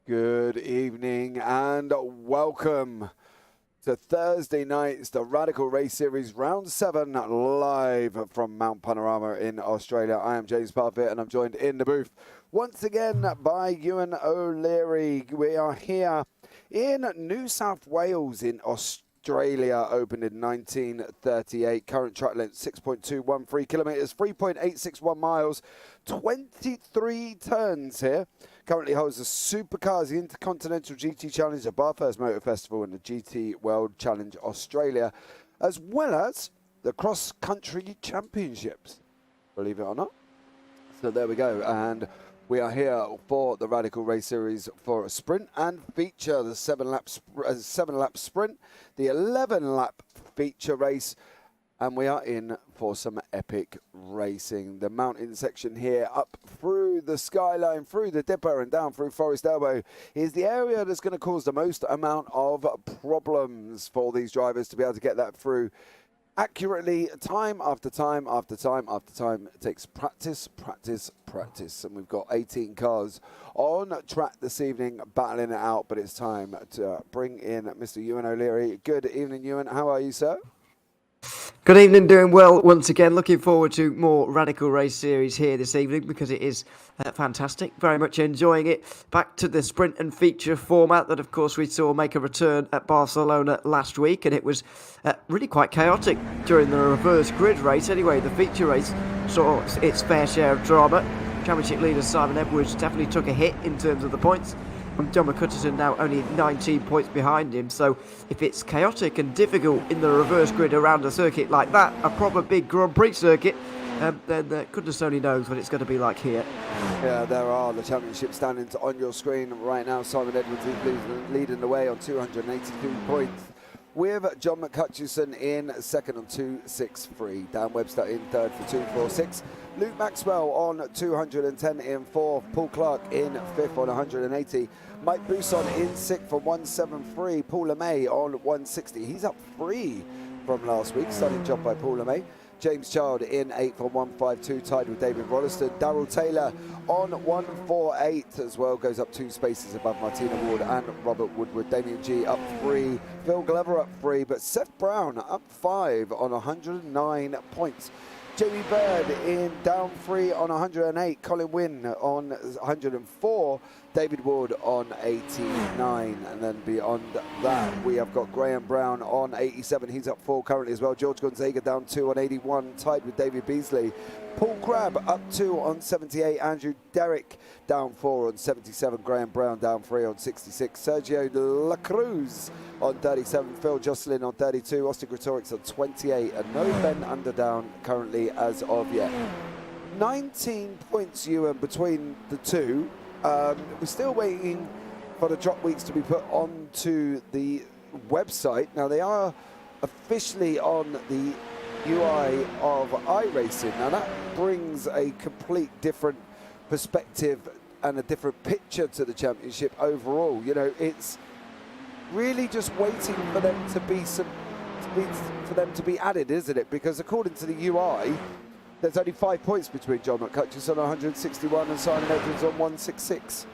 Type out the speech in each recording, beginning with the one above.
Good evening and welcome to Thursday night's the Radical Race Series Round 7 live from Mount Panorama in Australia. I am James Parfitt and I'm joined in the booth once again by Ewan O'Leary. We are here in New South Wales in Australia, opened in 1938. Current track length 6.213 kilometres, 3.861 miles, 23 turns here. Currently holds the Supercars, the Intercontinental GT Challenge, the Bathurst Motor Festival and the GT World Challenge Australia, as well as the Cross Country Championships, believe it or not. So there we go, and we are here for the Radical Race Series for a sprint and feature, the 7-lap sprint, the 11-lap feature race, and we are in for some epic racing. The mountain section here, up through the skyline, through the Dipper and down through Forest Elbow, is the area that's going to cause the most amount of problems for these drivers to be able to get that through accurately, time after time after time after time. It takes practice, practice, practice. And we've got 18 cars on track this evening battling it out, but it's time to bring in Mr. Ewan O'Leary. Good evening, Ewan. How are you, sir? Good evening, doing well once again. Looking forward to more Radical Race Series here this evening because it is fantastic. Very much enjoying it. Back to the sprint and feature format that, of course, we saw make a return at Barcelona last week, and it was really quite chaotic during the reverse grid race. Anyway, the feature race saw its fair share of drama. Championship leader Simon Edwards definitely took a hit in terms of the points. John McCutcheon now only 19 points behind him, so if it's chaotic and difficult in the reverse grid around a circuit like that, a proper big Grand Prix circuit, then goodness only knows what it's going to be like here. Yeah, there are the championship standings on your screen right now. Simon Edwards is leading the way on 282 points, with John McCutcheon in second on 263. Dan Webster in third for 246. Luke Maxwell on 210 in fourth. Paul Clark in fifth on 180. Mike Bousson in sixth for 173. Paul LeMay on 160. He's up 3 from last week. Stunning job by Paul LeMay. James Child in 8th on 152, tied with David Rolleston. Darrell Taylor on 148 as well, goes up 2 spaces above Martina Ward and Robert Woodward. Damien G up 3, Phil Glover up 3, but Seth Brown up 5 on 109 points. Jamie Bird in down 3 on 108, Colin Wynn on 104, David Ward on 89, and then beyond that we have got Graham Brown on 87, he's up 4 currently as well. George Gonzaga down 2 on 81, tied with David Beasley. Paul Crabb up 2 on 78, Andrew Derrick down 4 on 77, Graham Brown down 3 on 66, Sergio La Cruz on 37, Phil Jocelyn on 32, Austin Gretorix on 28, and no Ben Underdown currently as of yet. 19 points, Ewan, between the two. We're still waiting for the drop weeks to be put onto the website. Now, they are officially on the UI of iRacing. Now, that brings a complete different perspective and a different picture to the championship overall. You know, it's really just waiting for them to be added, isn't it? Because according to the UI, there's only 5 points between John McCutcheon on 161 and Simon Edwards on 166.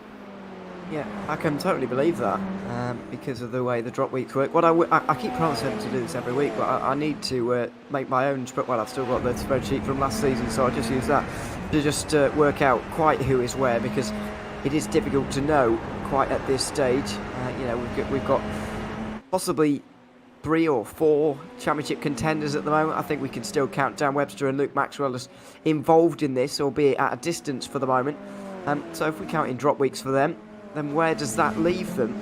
Yeah, I can totally believe that because of the way the drop weeks work. What I keep promising to do this every week, but I need to make my own spread. Well, I've still got the spreadsheet from last season, so I just use that to just work out quite who is where, because it is difficult to know quite at this stage. You know, we've got possibly 3 or 4 championship contenders at the moment. I think we can still count Dan Webster and Luke Maxwell as involved in this, albeit at a distance for the moment. So if we count in drop weeks for them, then where does that leave them?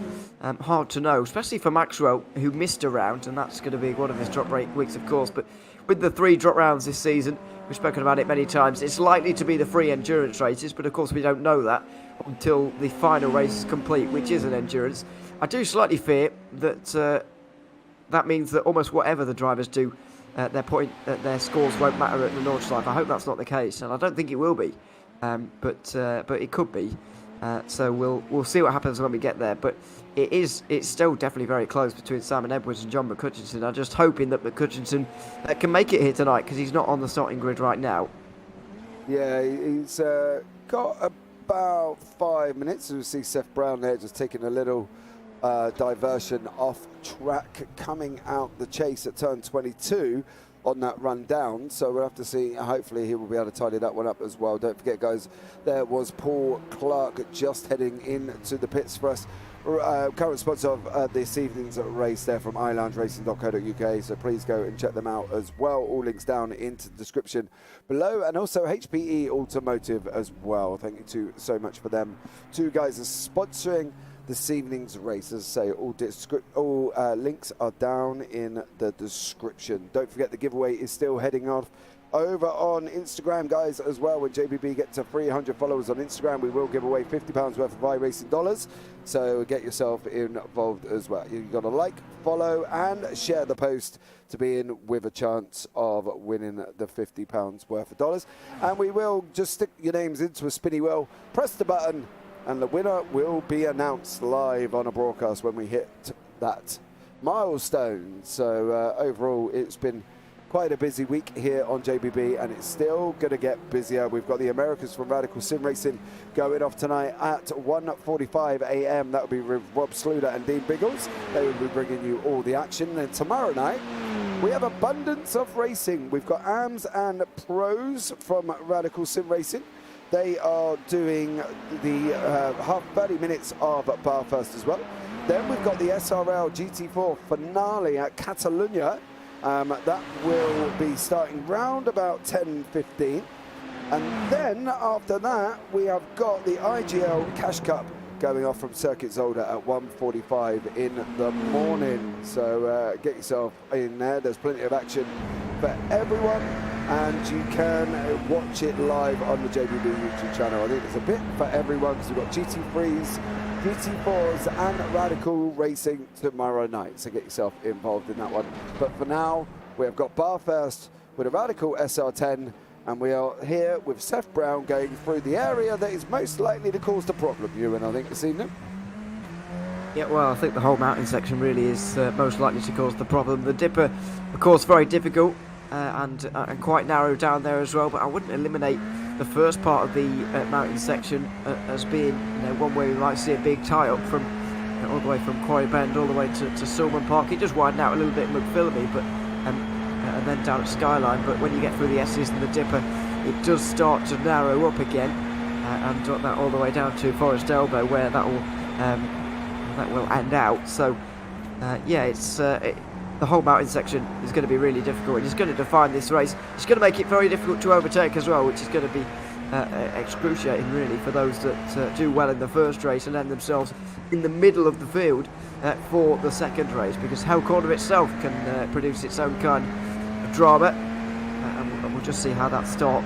Hard to know, especially for Maxwell, who missed a round, and that's going to be one of his drop weeks, of course. But with the 3 drop rounds this season, we've spoken about it many times, it's likely to be the 3 endurance races, but of course we don't know that until the final race is complete, which is an endurance. I do slightly fear that that means that almost whatever the drivers do, their scores won't matter at the launch life. I hope that's not the case, and I don't think it will be, but it could be. So we'll see what happens when we get there. But it's still definitely very close between Simon Edwards and John McCutcheon. I'm just hoping that McCutcheon can make it here tonight, because he's not on the starting grid right now. Yeah, he's got a about 5 minutes. We see Seth Brown there just taking a little diversion off track, coming out the chase at turn 22 on that run down. So we'll have to see. Hopefully he will be able to tidy that one up as well. Don't forget, guys, there was Paul Clark just heading into the pits for us. Current sponsor of this evening's race there from iLoungeRacing.co.uk, so please go and check them out as well. All links down into the description below, and also HPE Automotive as well. Thank you so much for them. Two guys are sponsoring this evening's race. As I say, all links are down in the description. Don't forget the giveaway is still heading off over on Instagram, guys, as well. When JPB gets to 300 followers on Instagram, we will give away £50 worth of iRacing dollars. So get yourself involved as well. You've got to like, follow, and share the post to be in with a chance of winning the £50 worth of dollars. And we will just stick your names into a spinny wheel, press the button, and the winner will be announced live on a broadcast when we hit that milestone. So overall, it's been quite a busy week here on JPB, and it's still going to get busier. We've got the Americans from Radical Sim Racing going off tonight at 1:45 a.m. That will be with Rob Sluder and Dean Biggles. They will be bringing you all the action. And tomorrow night, we have abundance of racing. We've got AMS and Pros from Radical Sim Racing. They are doing the 30 minutes of Parfitt as well. Then we've got the SRL GT4 finale at Catalunya. That will be starting round about 10:15, and then after that we have got the IGL Cash Cup going off from Circuit Zolder at 1:45 in the morning. So get yourself in there. There's plenty of action for everyone, and you can watch it live on the JPB YouTube channel. I think there's a bit for everyone, because we've got GT3s, GT4s and Radical Racing tomorrow night, so get yourself involved in that one. But for now, we have got Barfirst with a Radical SR10, and we are here with Seth Brown going through the area that is most likely to cause the problem, Ewan, I think, this evening. Yeah, well, I think the whole mountain section really is most likely to cause the problem. The Dipper, of course, very difficult and quite narrow down there as well, but I wouldn't eliminate the first part of the mountain section as being, one where we might see a big tie-up from all the way from Quarry Bend all the way to Silman Park. It just widened out a little bit in McPhillamy, but and then down at Skyline. But when you get through the S's and the Dipper, it does start to narrow up again, and that all the way down to Forest Elbow, where that will end out. So yeah, it's the whole mountain section is going to be really difficult, and it's going to define this race. It's going to make it very difficult to overtake as well, which is going to be excruciating really for those that do well in the first race and end themselves in the middle of the field for the second race, because Hell Corner itself can produce its own kind of drama, and we'll just see how that start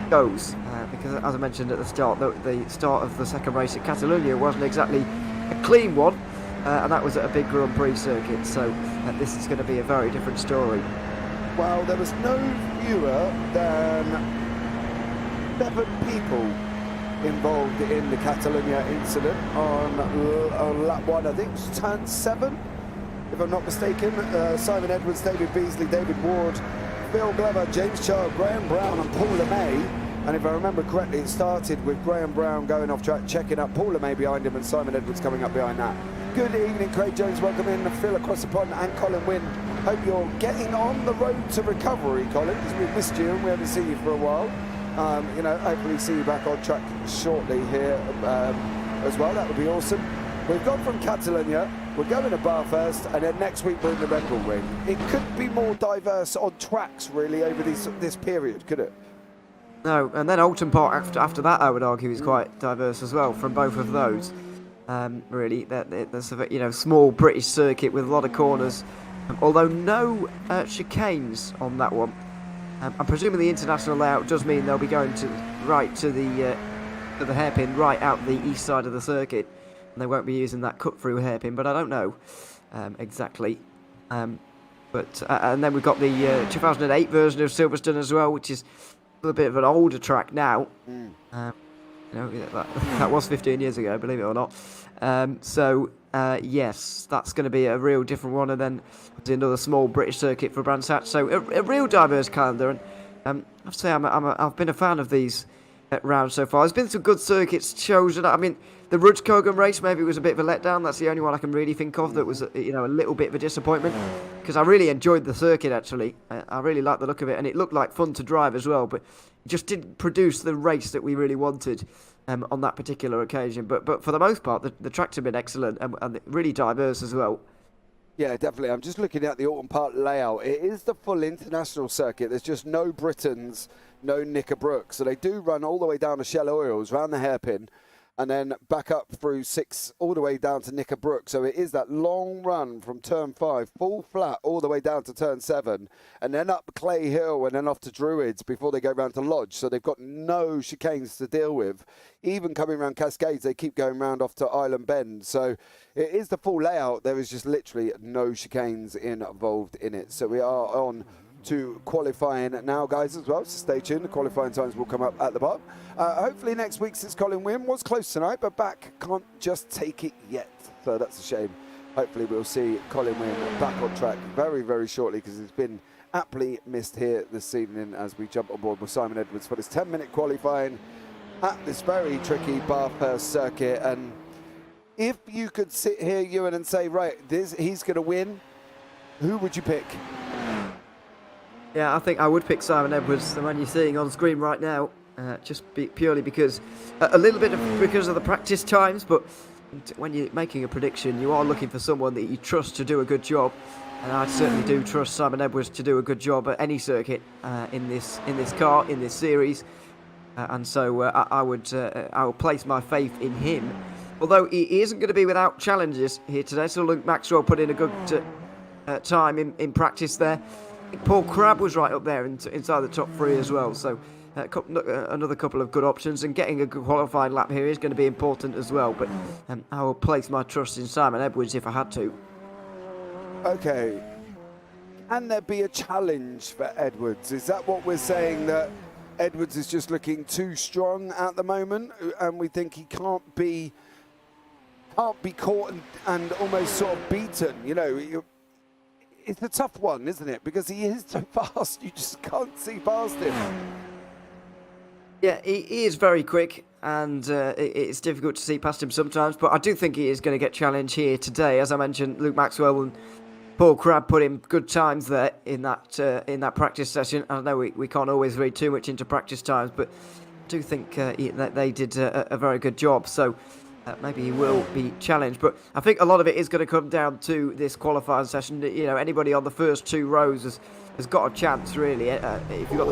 goes, because as I mentioned at the start, the start of the second race at Catalunya wasn't exactly a clean one. And that was at a big Grand Prix circuit, so this is going to be a very different story. Well, there was no fewer than 7 people involved in the Catalunya incident on lap 1, I think, turn 7, if I'm not mistaken. Simon Edwards, David Beasley, David Ward, Phil Glover, James Child, Graham Brown and Paul LeMay. And if I remember correctly, it started with Graham Brown going off track, checking up, Paul LeMay behind him and Simon Edwards coming up behind that. Good evening, Craig Jones, welcome in, Phil across the pond and Colin Wynn. Hope you're getting on the road to recovery, Colin, because we've missed you and we haven't seen you for a while. Hopefully see you back on track shortly here as well. That would be awesome. We've gone from Catalunya, we're going to Barfirst, and then next week we're in the Red Bull Ring. It could be more diverse on tracks, really, over this period, could it? No, and then Alton Park after that, I would argue, is quite diverse as well from both of those. Really, there's a small British circuit with a lot of corners, although no chicanes on that one. I'm presuming the international layout does mean they'll be going to the hairpin right out the east side of the circuit, and they won't be using that cut-through hairpin. But I don't know exactly. And then we've got the 2008 version of Silverstone as well, which is a bit of an older track now. That was 15 years ago, believe it or not. Yes, that's going to be a real different one, and then another small British circuit for Brands Hatch. So a real diverse calendar, and I have to say I've been a fan of these round so far. There's been some good circuits chosen. I mean, the Rudskogan race maybe was a bit of a letdown. That's the only one I can really think of that was, a little bit of a disappointment, because I really enjoyed the circuit, actually. I really liked the look of it, and it looked like fun to drive as well, but it just didn't produce the race that we really wanted on that particular occasion. But for the most part, the tracks have been excellent and really diverse as well. Yeah, definitely. I'm just looking at the Autumn Park layout. It is the full international circuit. There's just no Britons, no Knickerbrook. So they do run all the way down to Shell Oils, round the hairpin, and then back up through 6 all the way down to Knickerbrook. So it is that long run from turn 5, full flat, all the way down to turn 7, and then up Clay Hill and then off to Druids before they go round to Lodge. So they've got no chicanes to deal with. Even coming around Cascades, they keep going round off to Island Bend. So it is the full layout. There is just literally no chicanes involved in it. So we are on to qualifying now, guys, as well, so stay tuned. The qualifying times will come up at the bottom. Hopefully next week, since Colin Wynn was close tonight, but back can't just take it yet, so that's a shame. Hopefully we'll see Colin Wynn back on track very, very shortly, because it's been aptly missed here this evening as we jump on board with Simon Edwards for this 10-minute qualifying at this very tricky Bathurst circuit. And if you could sit here, Ewan, and say, right, he's going to win, who would you pick? Yeah, I think I would pick Simon Edwards, the man you're seeing on screen right now, purely because, because of the practice times, but when you're making a prediction, you are looking for someone that you trust to do a good job, and I certainly do trust Simon Edwards to do a good job at any circuit in this car, in this series, and so I will place my faith in him. Although he isn't going to be without challenges here today, so Luke Maxwell put in a good time in practice there. Paul Crabb was right up there inside the top 3 as well, so another couple of good options, and getting a good qualifying lap here is going to be important as well, but I will place my trust in Simon Edwards if I had to. Okay, can there be a challenge for Edwards? Is that what we're saying, that Edwards is just looking too strong at the moment, and we think he can't be caught and almost sort of beaten? It's a tough one, isn't it? Because he is so fast, you just can't see past him. Yeah, he is very quick, and it's difficult to see past him sometimes, but I do think he is going to get challenged here today. As I mentioned, Luke Maxwell and Paul Crabb put in good times there in that practice session. I know we can't always read too much into practice times, but I do think that they did a very good job. So maybe he will be challenged, but I think a lot of it is going to come down to this qualifying session. Anybody on the first 2 rows has got a chance, really. If you've got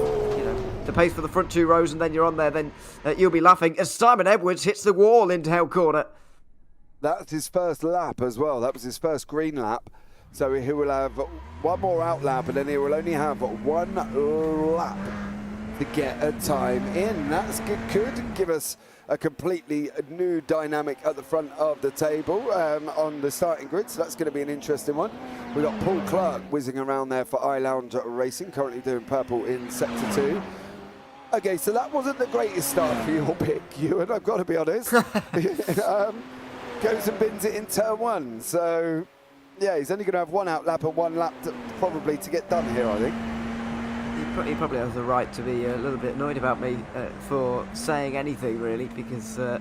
the pace for the front 2 rows and then you're on there, then you'll be laughing as Simon Edwards hits the wall into Hell Corner. That's his first lap as well. That was his first green lap. So he will have one more out lap, and then he will only have 1 lap to get a time in. That's good. Could give us a completely new dynamic at the front of the table on the starting grid, so that's going to be an interesting one. We've got Paul Clark whizzing around there for iLounge Racing, currently doing purple in Sector 2. Okay, so that wasn't the greatest start for your pick, Ewan, I've got to be honest. Goes and bins it in turn 1, so yeah, he's only going to have 1 out lap and 1 lap probably to get done here, I think. He probably has the right to be a little bit annoyed about me for saying anything, really, because I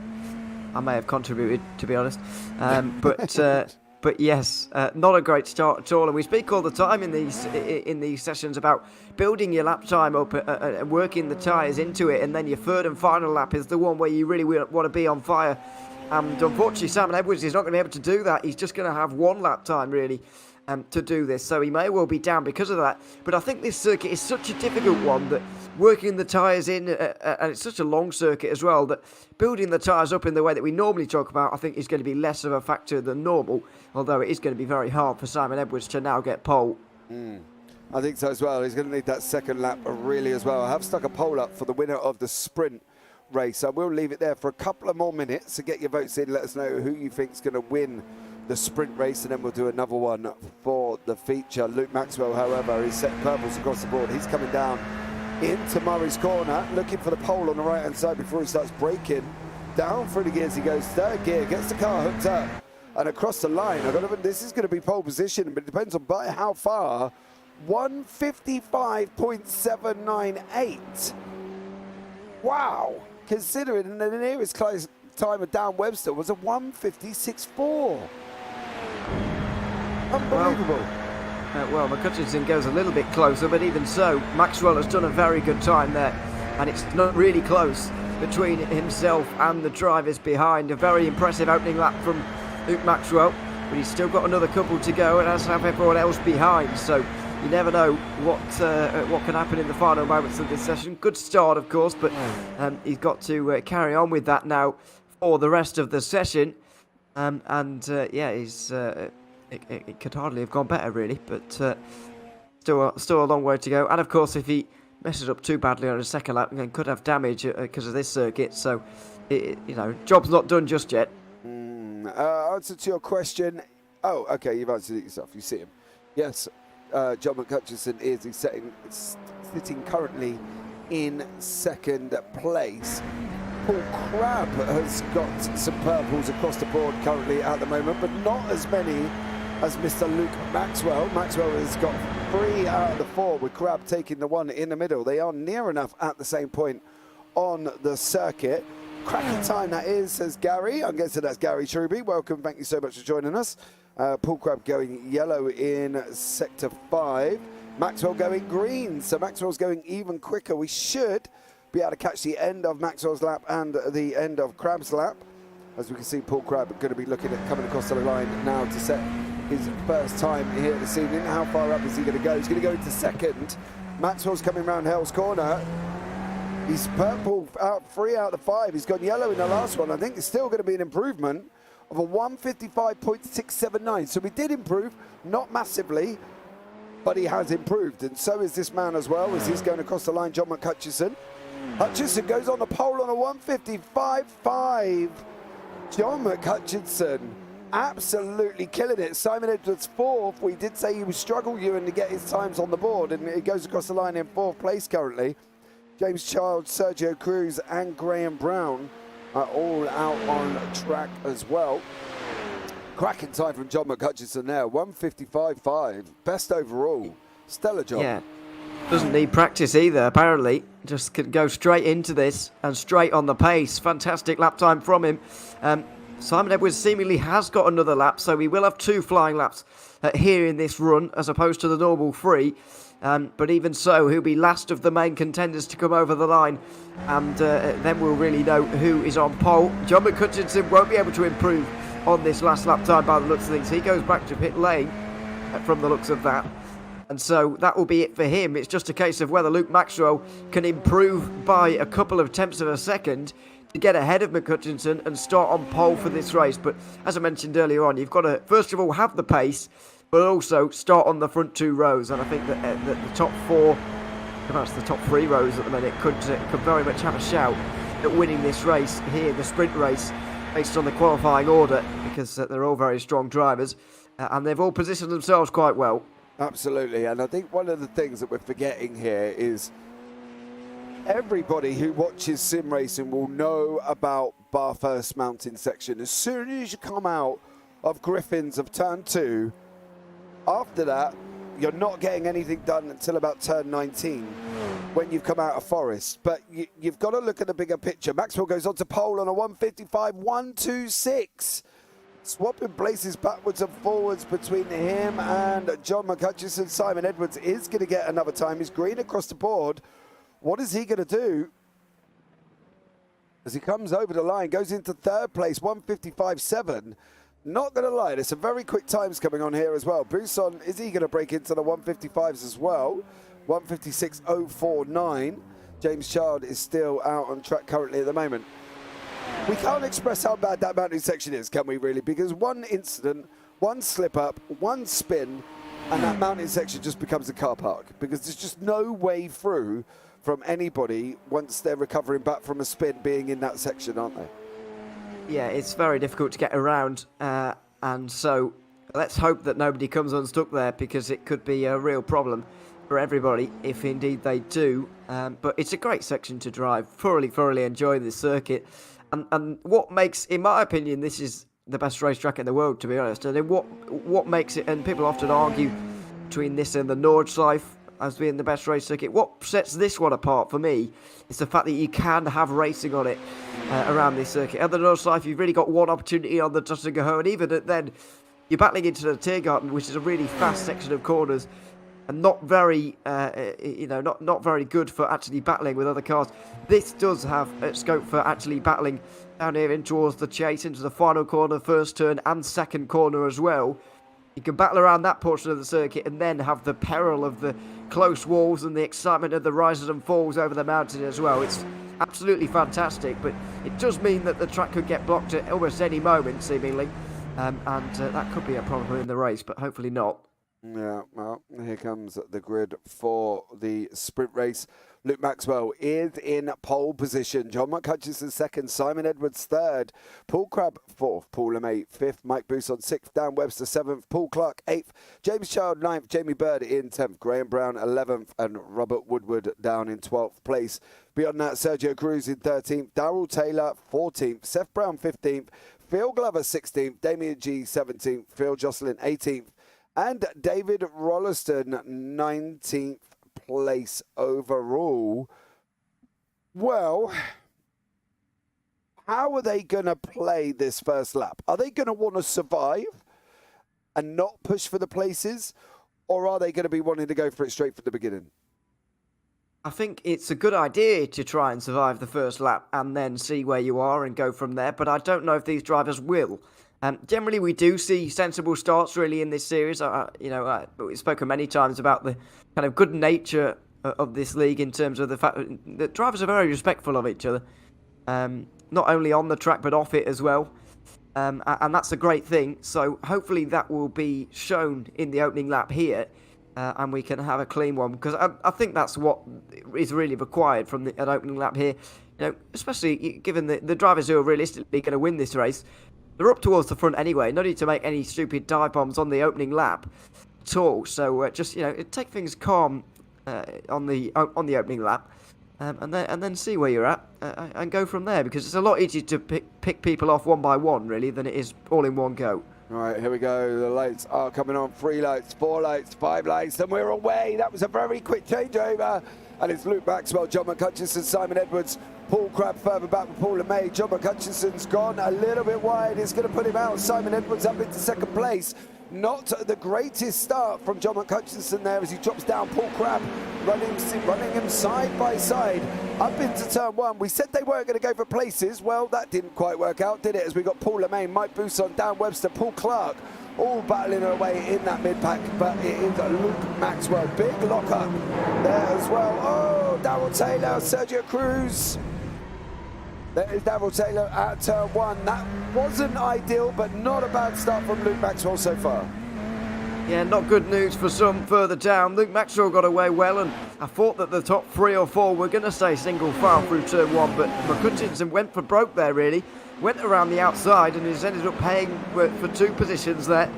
may have contributed, to be honest. But yes, not a great start at all. And we speak all the time in these sessions about building your lap time up and working the tyres into it, and then your third and final lap is the one where you really want to be on fire. And unfortunately, Simon Edwards is not going to be able to do that. He's just going to have 1 lap time, really, to do this, so he may well be down because of that. But I think this circuit is such a difficult one that working the tyres in, and it's such a long circuit as well, that building the tyres up in the way that we normally talk about, I think is going to be less of a factor than normal, although it is going to be very hard for Simon Edwards to now get pole. I think so as well. He's going to need that second lap really as well. I have stuck a poll up for the winner of the sprint race. I will leave it there for a couple of more minutes to get your votes in. Let us know who you think is going to win the sprint race, and then we'll do another one for the feature. Luke Maxwell, however, is set purples across the board. He's coming down into Murray's corner, looking for the pole on the right hand side before he starts braking. Down through the gears he goes, 3rd gear, gets the car hooked up and across the line. This is going to be pole position, but it depends on by how far. 155.798. Wow! Considering the nearest close time of Dan Webster was a 1:56.4. Unbelievable. Well, McCutcheon goes a little bit closer, but even so, Maxwell has done a very good time there, and it's not really close between himself and the drivers behind. A very impressive opening lap from Luke Maxwell, but he's still got another couple to go, and as have everyone else behind. So you never know what can happen in the final moments of this session. Good start, of course, but he's got to carry on with that now for the rest of the session. It could hardly have gone better, really, but still a long way to go. And of course, if he messes up too badly on his second lap, then could have damage because of this circuit. So, job's not done just yet. Answer to your question. Oh, okay, you've answered it yourself. You see him. Yes, John McCutcheon is sitting currently in second place. Paul Crabb has got some purples across the board currently at the moment, but not as many as Mr. Luke Maxwell. Maxwell has got 3 out of the 4, with Crabb taking the one in the middle. They are near enough at the same point on the circuit. Cracking time that is, says Gary. I'm guessing that's Gary Truby. Welcome, thank you so much for joining us. Paul Crabb going yellow in sector 5. Maxwell going green, so Maxwell's going even quicker. We should be able to catch the end of Maxwell's lap and the end of Crabb's lap. As we can see, Paul Crabb going to be looking at coming across the line now to set his first time here this evening. How far up is he going to go? He's going to go into second. Maxwell's coming round Hell's Corner. He's purple out 3 out of 5. He's gone yellow in the last one. I think it's still going to be an improvement of a 1:55.679. So we did improve, not massively, but he has improved. And so is this man as well, as he's going across the line, John McCutcheon. Hutchison goes on the pole on a 1:55.5. John McCutcheon absolutely killing it. Simon Edwards 4th. We did say he would struggle, Ewan, to get his times on the board, and he goes across the line in 4th place currently. James Child, Sergio Cruz and Graham Brown are all out on track as well. Cracking time from John McCutcheon there, 1:55.5. Best overall. Stellar job. Yeah. Doesn't need practice either, apparently. Just could go straight into this and straight on the pace. Fantastic lap time from him. Simon Edwards seemingly has got another lap, so we will have 2 flying laps here in this run as opposed to the normal 3. But even so, he'll be last of the main contenders to come over the line, and then we'll really know who is on pole. John McCutcheon won't be able to improve on this last lap time by the looks of things. He goes back to pit lane from the looks of that. And so that will be it for him. It's just a case of whether Luke Maxwell can improve by a couple of tenths of a second to get ahead of McCutcheon and start on pole for this race. But as I mentioned earlier on, you've got to first of all have the pace, but also start on the front 2 rows. And I think that the top 4, perhaps the top 3 rows at the minute, could very much have a shout at winning this race here, the sprint race, based on the qualifying order, because they're all very strong drivers and they've all positioned themselves quite well. Absolutely, and I think one of the things that we're forgetting here is everybody who watches sim racing will know about Bathurst Mountain section. As soon as you come out of Griffins of turn 2, after that, you're not getting anything done until about turn 19 when you've come out of Forest. But you've got to look at the bigger picture. Maxwell goes on to pole on a 1:55.126. Swapping places backwards and forwards between him and John McCutcheon. Simon Edwards is going to get another time. He's green across the board. What is he going to do as he comes over the line, goes into 3rd place, 1:55.7. Not going to lie, there's some very quick times coming on here as well. Buson, is he going to break into the 1:55s as well? 1:56.049. James Child is still out on track currently at the moment. We can't express how bad that mountain section is, can we really? Because one incident, one slip up, one spin, and that mountain section just becomes a car park. Because there's just no way through from anybody once they're recovering back from a spin being in that section, aren't they? Yeah, it's very difficult to get around. And so let's hope that nobody comes unstuck there, because it could be a real problem for everybody if indeed they do. But it's a great section to drive. Thoroughly enjoy this circuit. And what makes, in my opinion, this is the best racetrack in the world, to be honest. And then what makes it, and people often argue between this and the Nordschleife, as being the best race circuit. What sets this one apart for me is the fact that you can have racing on it around this circuit. At the Nordschleife, you've really got one opportunity on the Tuttinger, and even then, you're battling into the Tiergarten, which is a really fast section of corners, and not very, not very good for actually battling with other cars. This does have scope for actually battling down here in towards the chase, into the final corner, first turn, and second corner as well. You can battle around that portion of the circuit and then have the peril of the close walls and the excitement of the rises and falls over the mountain as well. It's absolutely fantastic, but it does mean that the track could get blocked at almost any moment, seemingly. And that could be a problem in the race, but hopefully not. Yeah, well, here comes the grid for the sprint race. Luke Maxwell is in pole position. John McHutchison second, Simon Edwards third, Paul Crabb fourth, Paul LeMay fifth, Mike Bousson sixth, Dan Webster seventh, Paul Clark eighth, James Child ninth, Jamie Bird in 10th, Graham Brown 11th, and Robert Woodward down in 12th place. Beyond that, Sergio Cruz in 13th, Darrell Taylor 14th, Seth Brown 15th, Phil Glover 16th, Damien G 17th, Phil Jocelyn 18th, and David Rolliston 19th place overall. Well, how are they going to play this first lap? Are they going to want to survive and not push for the places? Or are they going to be wanting to go for it straight from the beginning? I think it's a good idea to try and survive the first lap and then see where you are and go from there, but I don't know if these drivers will. Generally, we do see sensible starts really in this series. We've spoken many times about the kind of good nature of this league in terms of the fact that drivers are very respectful of each other, not only on the track but off it as well. And that's a great thing. So hopefully that will be shown in the opening lap here. And we can have a clean one, because I think that's what is really required from an opening lap here. Especially given the drivers who are realistically going to win this race, they're up towards the front anyway. No need to make any stupid dive bombs on the opening lap at all. So just take things calm on the opening lap, and then see where you're at and go from there, because it's a lot easier to pick people off one by one really than it is all in one go. All right, here we go. The lights are coming on. 3 lights, 4 lights, 5 lights, and we're away. That was a very quick changeover. And it's Luke Maxwell, John McHutchison, Simon Edwards, Paul Crabb further back with Paul LeMay. John McHutchison's gone a little bit wide. It's going to put him out. Simon Edwards up into second place. Not the greatest start from John McHutchison there as he drops down. Paul Crabb running him side by side up into turn one. We said they weren't going to go for places. Well, that didn't quite work out, did it? As we got Paul LeMay, Mike Bousson, Dan Webster, Paul Clark, all battling away in that mid-pack. But it is Luke Maxwell. Big lock-up there as well. Oh, Darrell Taylor, Sergio Cruz. There is Darrell Taylor at turn one. That wasn't ideal, but not a bad start from Luke Maxwell so far. Yeah, not good news for some further down. Luke Maxwell got away well, and I thought that the top 3 or 4 were going to stay single file through turn one, but McHutchinson went for broke there, really. Went around the outside and has ended up paying for 2 positions there.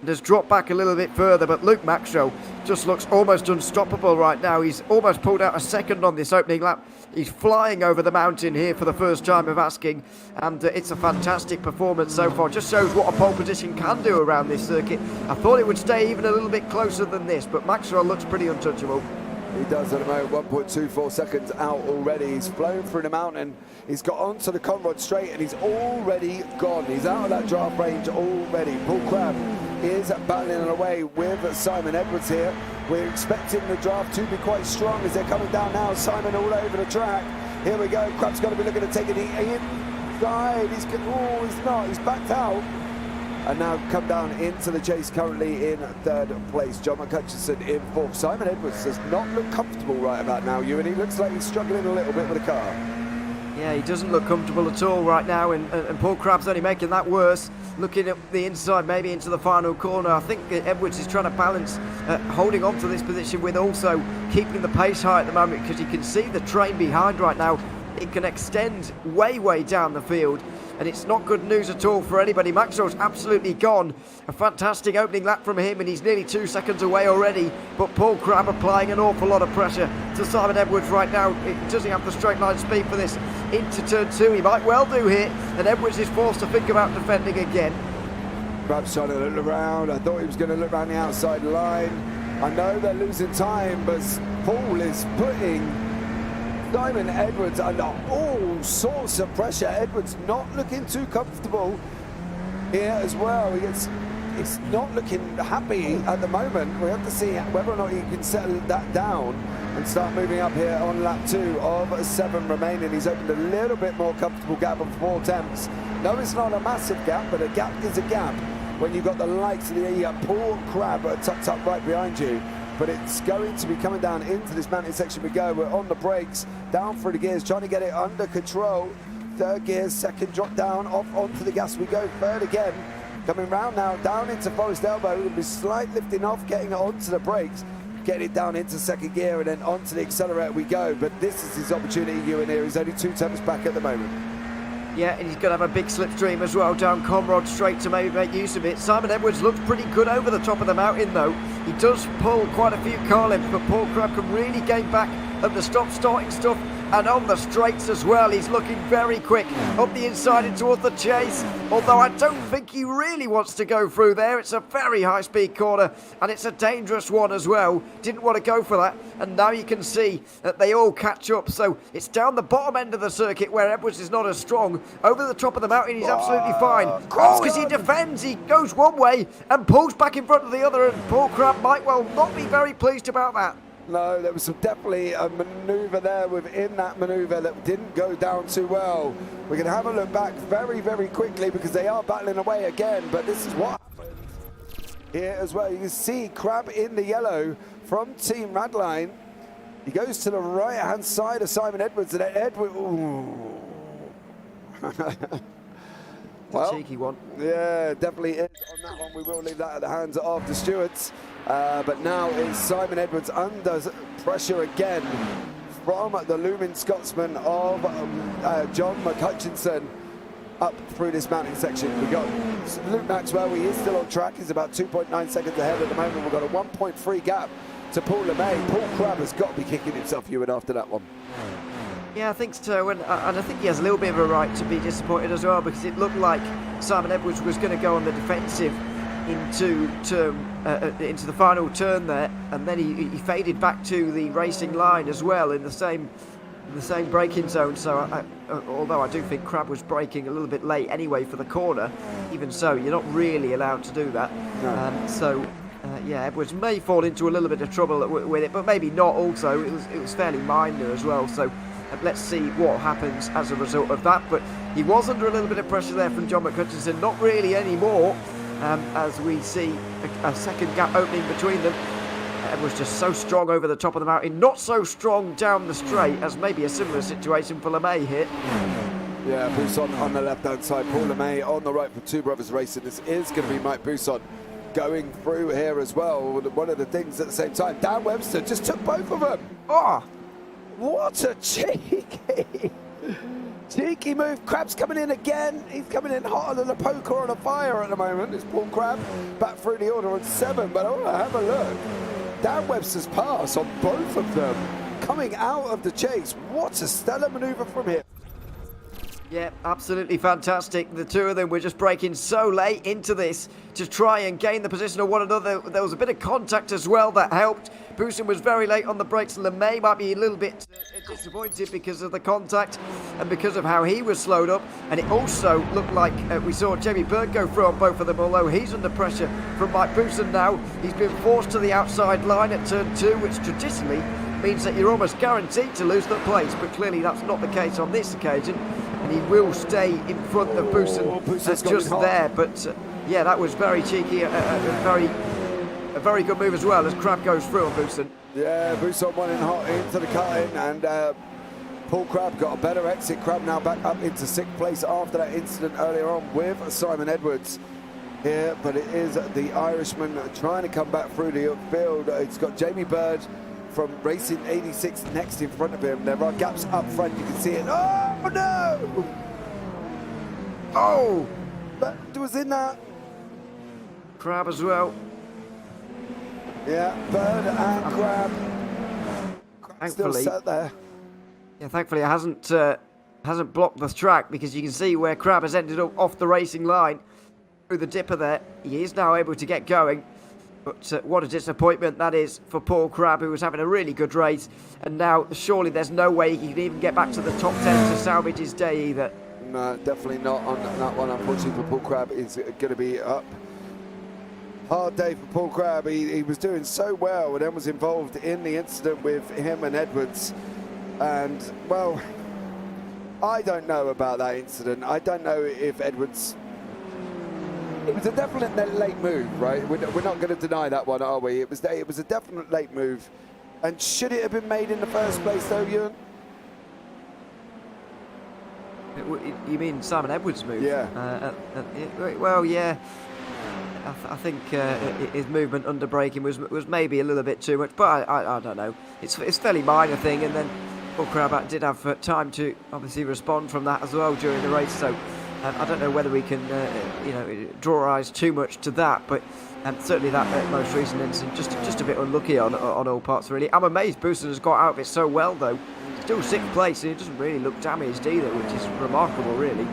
And has dropped back a little bit further, but Luke Maxwell just looks almost unstoppable right now. He's almost pulled out a second on this opening lap. He's flying over the mountain here for the first time of asking, and it's a fantastic performance so far. Just shows what a pole position can do around this circuit. I thought it would stay even a little bit closer than this, but Maxwell looks pretty untouchable. He does at the moment, 1.24 seconds out already. He's flown through the mountain. He's got onto the Conrod straight and he's already gone. He's out of that draft range already. Paul Crabb is battling away with Simon Edwards here. We're expecting the draft to be quite strong as they're coming down now. Simon all over the track. Here we go. Crabb's got to be looking to take it inside. He's not. He's backed out. And now come down into the chase, currently in 3rd place. John McHutchison in 4th. Simon Edwards does not look comfortable right about now, Ewan. He looks like he's struggling a little bit with the car. Yeah, he doesn't look comfortable at all right now, and Paul Crabb's only making that worse. Looking at the inside, maybe into the final corner. I think Edwards is trying to balance holding on to this position with also keeping the pace high at the moment, because you can see the train behind right now. It can extend way down the field, and it's not good news at all for anybody. Maxwell's absolutely gone. A fantastic opening lap from him, and he's nearly 2 seconds away already. But Paul Crabb applying an awful lot of pressure to Simon Edwards right now. Does he have the straight line speed for this into turn 2? He might well do here, and Edwards is forced to think about defending again. Crabb's trying to look around. I thought he was going to look around the outside line. I know they're losing time, but Paul is putting Simon Edwards under all sorts of pressure. Edwards not looking too comfortable here as well. He's not looking happy at the moment. We have to see whether or not he can settle that down and start moving up here on lap 2 of 7 remaining. He's opened a little bit more comfortable gap of 4 tenths. No, it's not a massive gap, but a gap is a gap when you've got the likes of the Paul Crab tucked up right behind you. But it's going to be coming down into this mountain section we go. We're on the brakes, down through the gears, trying to get it under control. 3rd gear, 2nd drop down, off onto the gas we go. 3rd again, coming round now, down into Forest Elbow. We'll be slight lifting off, getting it onto the brakes, getting it down into 2nd gear, and then onto the accelerator we go. But this is his opportunity, Ewan here. He's only 2 tenths back at the moment. Yeah, and he's going to have a big slipstream as well down Comrade Straight to maybe make use of it. Simon Edwards looks pretty good over the top of the mountain though. He does pull quite a few car lengths, but Paul Crab can really gain back at the stop-starting stuff and on the straights as well. He's looking very quick up the inside and towards the chase, although I don't think he really wants to go through there. It's a very high-speed corner and it's a dangerous one as well. Didn't want to go for that, and now you can see that they all catch up. So it's down the bottom end of the circuit where Edwards is not as strong. Over the top of the mountain he's absolutely fine. Oh, because he defends, he goes one way and pulls back in front of the other, and Paul Crab might well not be very pleased about that. No, there was definitely a manoeuvre there within that manoeuvre that didn't go down too well. We're going to have a look back very, very quickly because they are battling away again, but this is what happened here as well. You can see Crab in the yellow from Team Radline. He goes to the right-hand side of Simon Edwards, and Edwards... Well, cheeky one. Yeah, definitely is on that one. We will leave that at the hands of the stewards. But now it's Simon Edwards under pressure again from the looming Scotsman of John McHutchinson up through this mountain section. We've got Luke Maxwell, he is still on track. He's about 2.9 seconds ahead at the moment. We've got a 1.3 gap to Paul LeMay. Paul Crab has got to be kicking himself, Ewan, after that one. Yeah, I think so, and I think he has a little bit of a right to be disappointed as well, because it looked like Simon Edwards was going to go on the defensive into the final turn there, and then he faded back to the racing line as well in the same braking zone. So although I do think Crab was braking a little bit late anyway for the corner, even so, you're not really allowed to do that. No. Yeah, Edwards may fall into a little bit of trouble with it, but maybe not also. It was fairly minor as well, so let's see what happens as a result of that. But he was under a little bit of pressure there from John McHutchinson, not really anymore, as we see a second gap opening between them. Edwards just so strong over the top of the mountain, not so strong down the straight, as maybe a similar situation for LeMay here. Yeah, Bousson on the left-hand side, Paul LeMay on the right for Two Brothers Racing. This is going to be Mike Bousson going through here as well. One of the things at the same time, Dan Webster just took both of them. Oh, what a cheeky move. Crab's coming in again. He's coming in hotter than a poker on a fire at the moment. It's Paul Crab back through the order on 7, but I want to have a look. Dan Webster's pass on both of them coming out of the chase. What a stellar manoeuvre from him. Yeah, absolutely fantastic. The two of them were just braking so late into this to try and gain the position of one another. There was a bit of contact as well that helped. Bousson was very late on the brakes. LeMay might be a little bit disappointed because of the contact and because of how he was slowed up. And it also looked like we saw Jamie Bird go through on both of them, although he's under pressure from Mike Bousson now. He's been forced to the outside line at turn 2, which traditionally means that you're almost guaranteed to lose the place, but clearly that's not the case on this occasion, and he will stay in front of Bousson just there. But yeah, that was very cheeky, a very good move as well as Crab goes through on Bousson. Yeah, Bousson went in hot into the cutting, and Paul Crab got a better exit. Crab now back up into 6th place after that incident earlier on with Simon Edwards here, but it is the Irishman trying to come back through the field. It's got Jamie Bird from Racing 86 next in front of him. There are gaps up front, you can see it. Oh no! Oh! Bird was in that. Crab as well. Yeah, Bird and Crab. Still sat there. Yeah, thankfully it hasn't blocked the track, because you can see where Crab has ended up off the racing line through the dipper there. He is now able to get going. But what a disappointment that is for Paul Crabb, who was having a really good race. And now, surely there's no way he can even get back to the top 10 to salvage his day either. No, definitely not on that one. Unfortunately for Paul Crabb, is going to be up. Hard day for Paul Crabb. He was doing so well and then was involved in the incident with him and Edwards. And, well, I don't know about that incident. I don't know if Edwards... It was a definite late move, right? We're not going to deny that one, are we? It was a definite late move. And should it have been made in the first place, though, Ewan? You mean Simon Edwards' move? Yeah. Well, yeah. I think his movement under braking was maybe a little bit too much, but I don't know. It's a fairly minor thing, and then Paul Crabb did have time to obviously respond from that as well during the race. So I don't know whether we can draw our eyes too much to that, but certainly that most recent incident just a bit unlucky on all parts really. I'm amazed Bousson has got out of it so well though. Still 6th place, and he doesn't really look damaged either, which is remarkable really.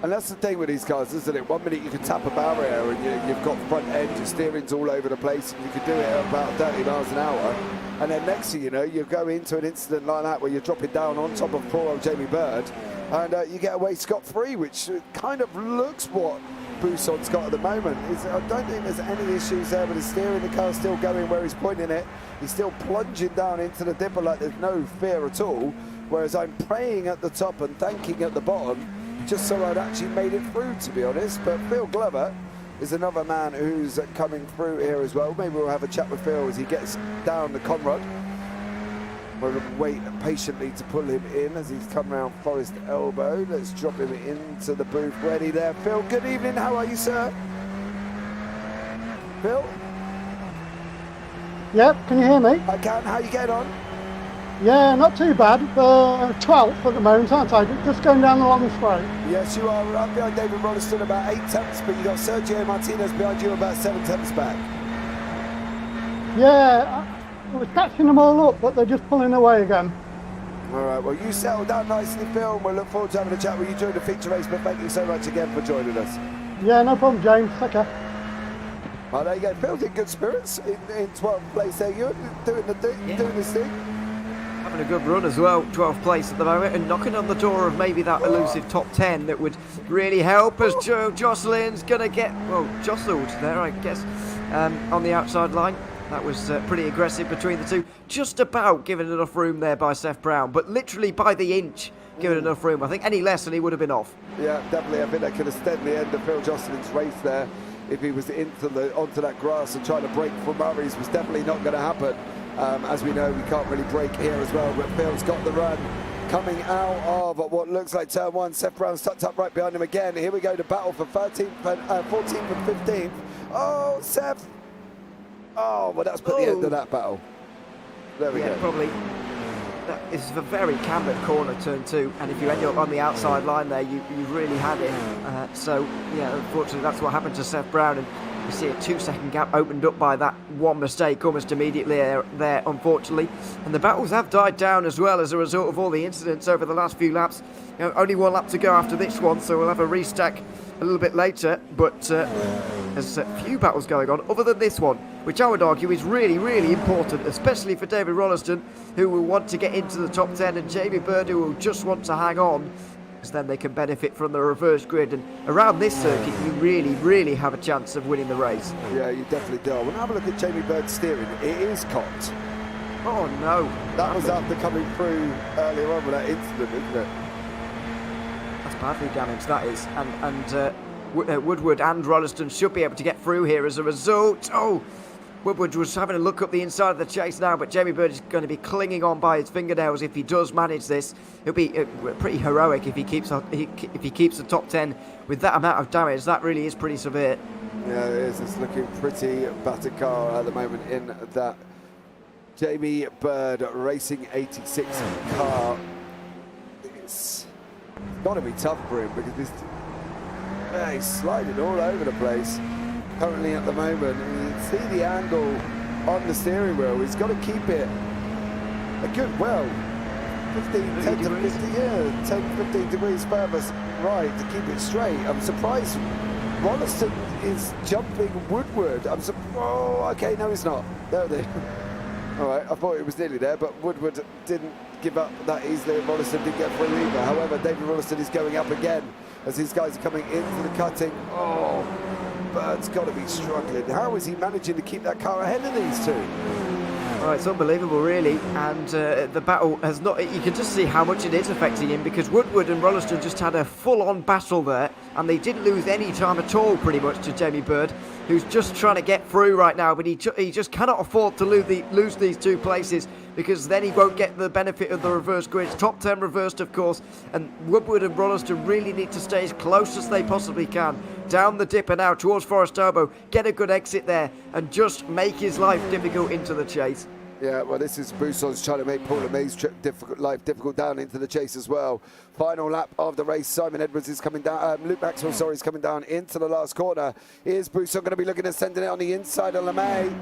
And that's the thing with these cars, isn't it? 1 minute you can tap a barrier and you've got front end, your steering's all over the place, and you can do it at about 30 miles an hour. And then next thing you know, you go into an incident like that where you're dropping down on top of poor old Jamie Bird, and you get away scot-free, which kind of looks what Bousson's got at the moment. I don't think there's any issues there with the steering. The car's still going where he's pointing it. He's still plunging down into the dipper like there's no fear at all. Whereas I'm praying at the top and thanking at the bottom, just so I'd actually made it through, to be honest. But Phil Glover is another man who's coming through here as well. Maybe we'll have a chat with Phil as he gets down the Conrad. We'll wait patiently to pull him in as he's come round Forest Elbow. Let's drop him into the booth. Ready there, Phil. Good evening. How are you, sir? Phil? Yep, can you hear me? I can. How you getting on? Yeah, not too bad. 12th at the moment, aren't I? Just going down the long straight. Yes, you are. Right behind David Rolleston, about 8 tenths, but you got Sergio Martinez behind you, about 7 tenths back. Yeah, I was catching them all up, but they're just pulling away again. All right, well, you settle down nicely, Phil, and we'll look forward to having a chat with you during the feature race, but thank you so much again for joining us. Yeah, no problem, James. Take care. Well, there you go. Phil's in good spirits in 12th place there. You're doing this thing. Having a good run as well, 12th place at the moment, and knocking on the door of maybe that elusive top 10 that would really help us. Joe Jocelyn's going to get, well, jostled there, I guess, on the outside line. That was pretty aggressive between the two. Just about given enough room there by Seth Brown, but literally by the inch given enough room. I think any less and he would have been off. Yeah, definitely. I think that could have stemmed the end of Phil Jocelyn's race there. If he was onto that grass and trying to break for Murray's, was definitely not going to happen. As we know, we can't really break here as well, but Phil's got the run. Coming out of what looks like turn 1, Seth Brown's tucked up right behind him again. Here we go to battle for 14th and 15th. Oh, Seth! Oh, well, that's put the end of that battle. There we go. Probably. This is a very cambered corner, turn 2, and if you end up on the outside line there, you've really had it. So, yeah, unfortunately, that's what happened to Seth Brown, and you see a 2-second gap opened up by that one mistake almost immediately there, unfortunately. And the battles have died down as well as a result of all the incidents over the last few laps. You know, only one lap to go after this one, so we'll have a restack a little bit later, but there's a few battles going on other than this one, which I would argue is really, really important, especially for David Rolleston, who will want to get into the top 10, and Jamie Bird, who will just want to hang on, because then they can benefit from the reverse grid. And around this circuit, you really, really have a chance of winning the race. Yeah, you definitely do. I want to have a look at Jamie Bird's steering. It is cocked. Oh, no. That was after coming through earlier on with that incident, isn't it? That's badly damaged, that is. And Woodward and Rolleston should be able to get through here as a result. Oh, Woodward was having a look up the inside of the chase now, but Jamie Bird is going to be clinging on by his fingernails if he does manage this. It'll be pretty heroic if he keeps the top 10 with that amount of damage. That really is pretty severe. Yeah, it is. It's looking pretty battered car at the moment in that Jamie Bird Racing 86 car. It's got to be tough for him because he's sliding all over the place currently at the moment. And you can see the angle on the steering wheel. He's got to keep it a good, 10 to 15 degrees further right to keep it straight. I'm surprised Rolleston is jumping Woodward. Oh, okay, no, he's not. There it is. All right, I thought it was nearly there, but Woodward didn't give up that easily, and Rollison didn't get through either. However, David Rollison is going up again as these guys are coming into the cutting. Oh, Bird's got to be struggling. How is he managing to keep that car ahead of these two? Oh, it's unbelievable, really, and the battle has not... You can just see how much it is affecting him, because Woodward and Rolliston just had a full-on battle there, and they didn't lose any time at all, pretty much, to Jamie Bird, who's just trying to get through right now, but he just cannot afford to lose these 2 places, because then he won't get the benefit of the reverse grid. Top 10 reversed, of course, and Woodward and Rolliston really need to stay as close as they possibly can. Down the dipper now towards Forest Elbow, get a good exit there, and just make his life difficult into the chase. Yeah, well, this is Bousson's trying to make Paul LeMay's life difficult down into the chase as well. Final lap of the race. Simon Edwards is coming down. Luke Maxwell, sorry, is coming down into the last corner. Is Bousson going to be looking at sending it on the inside of LeMay?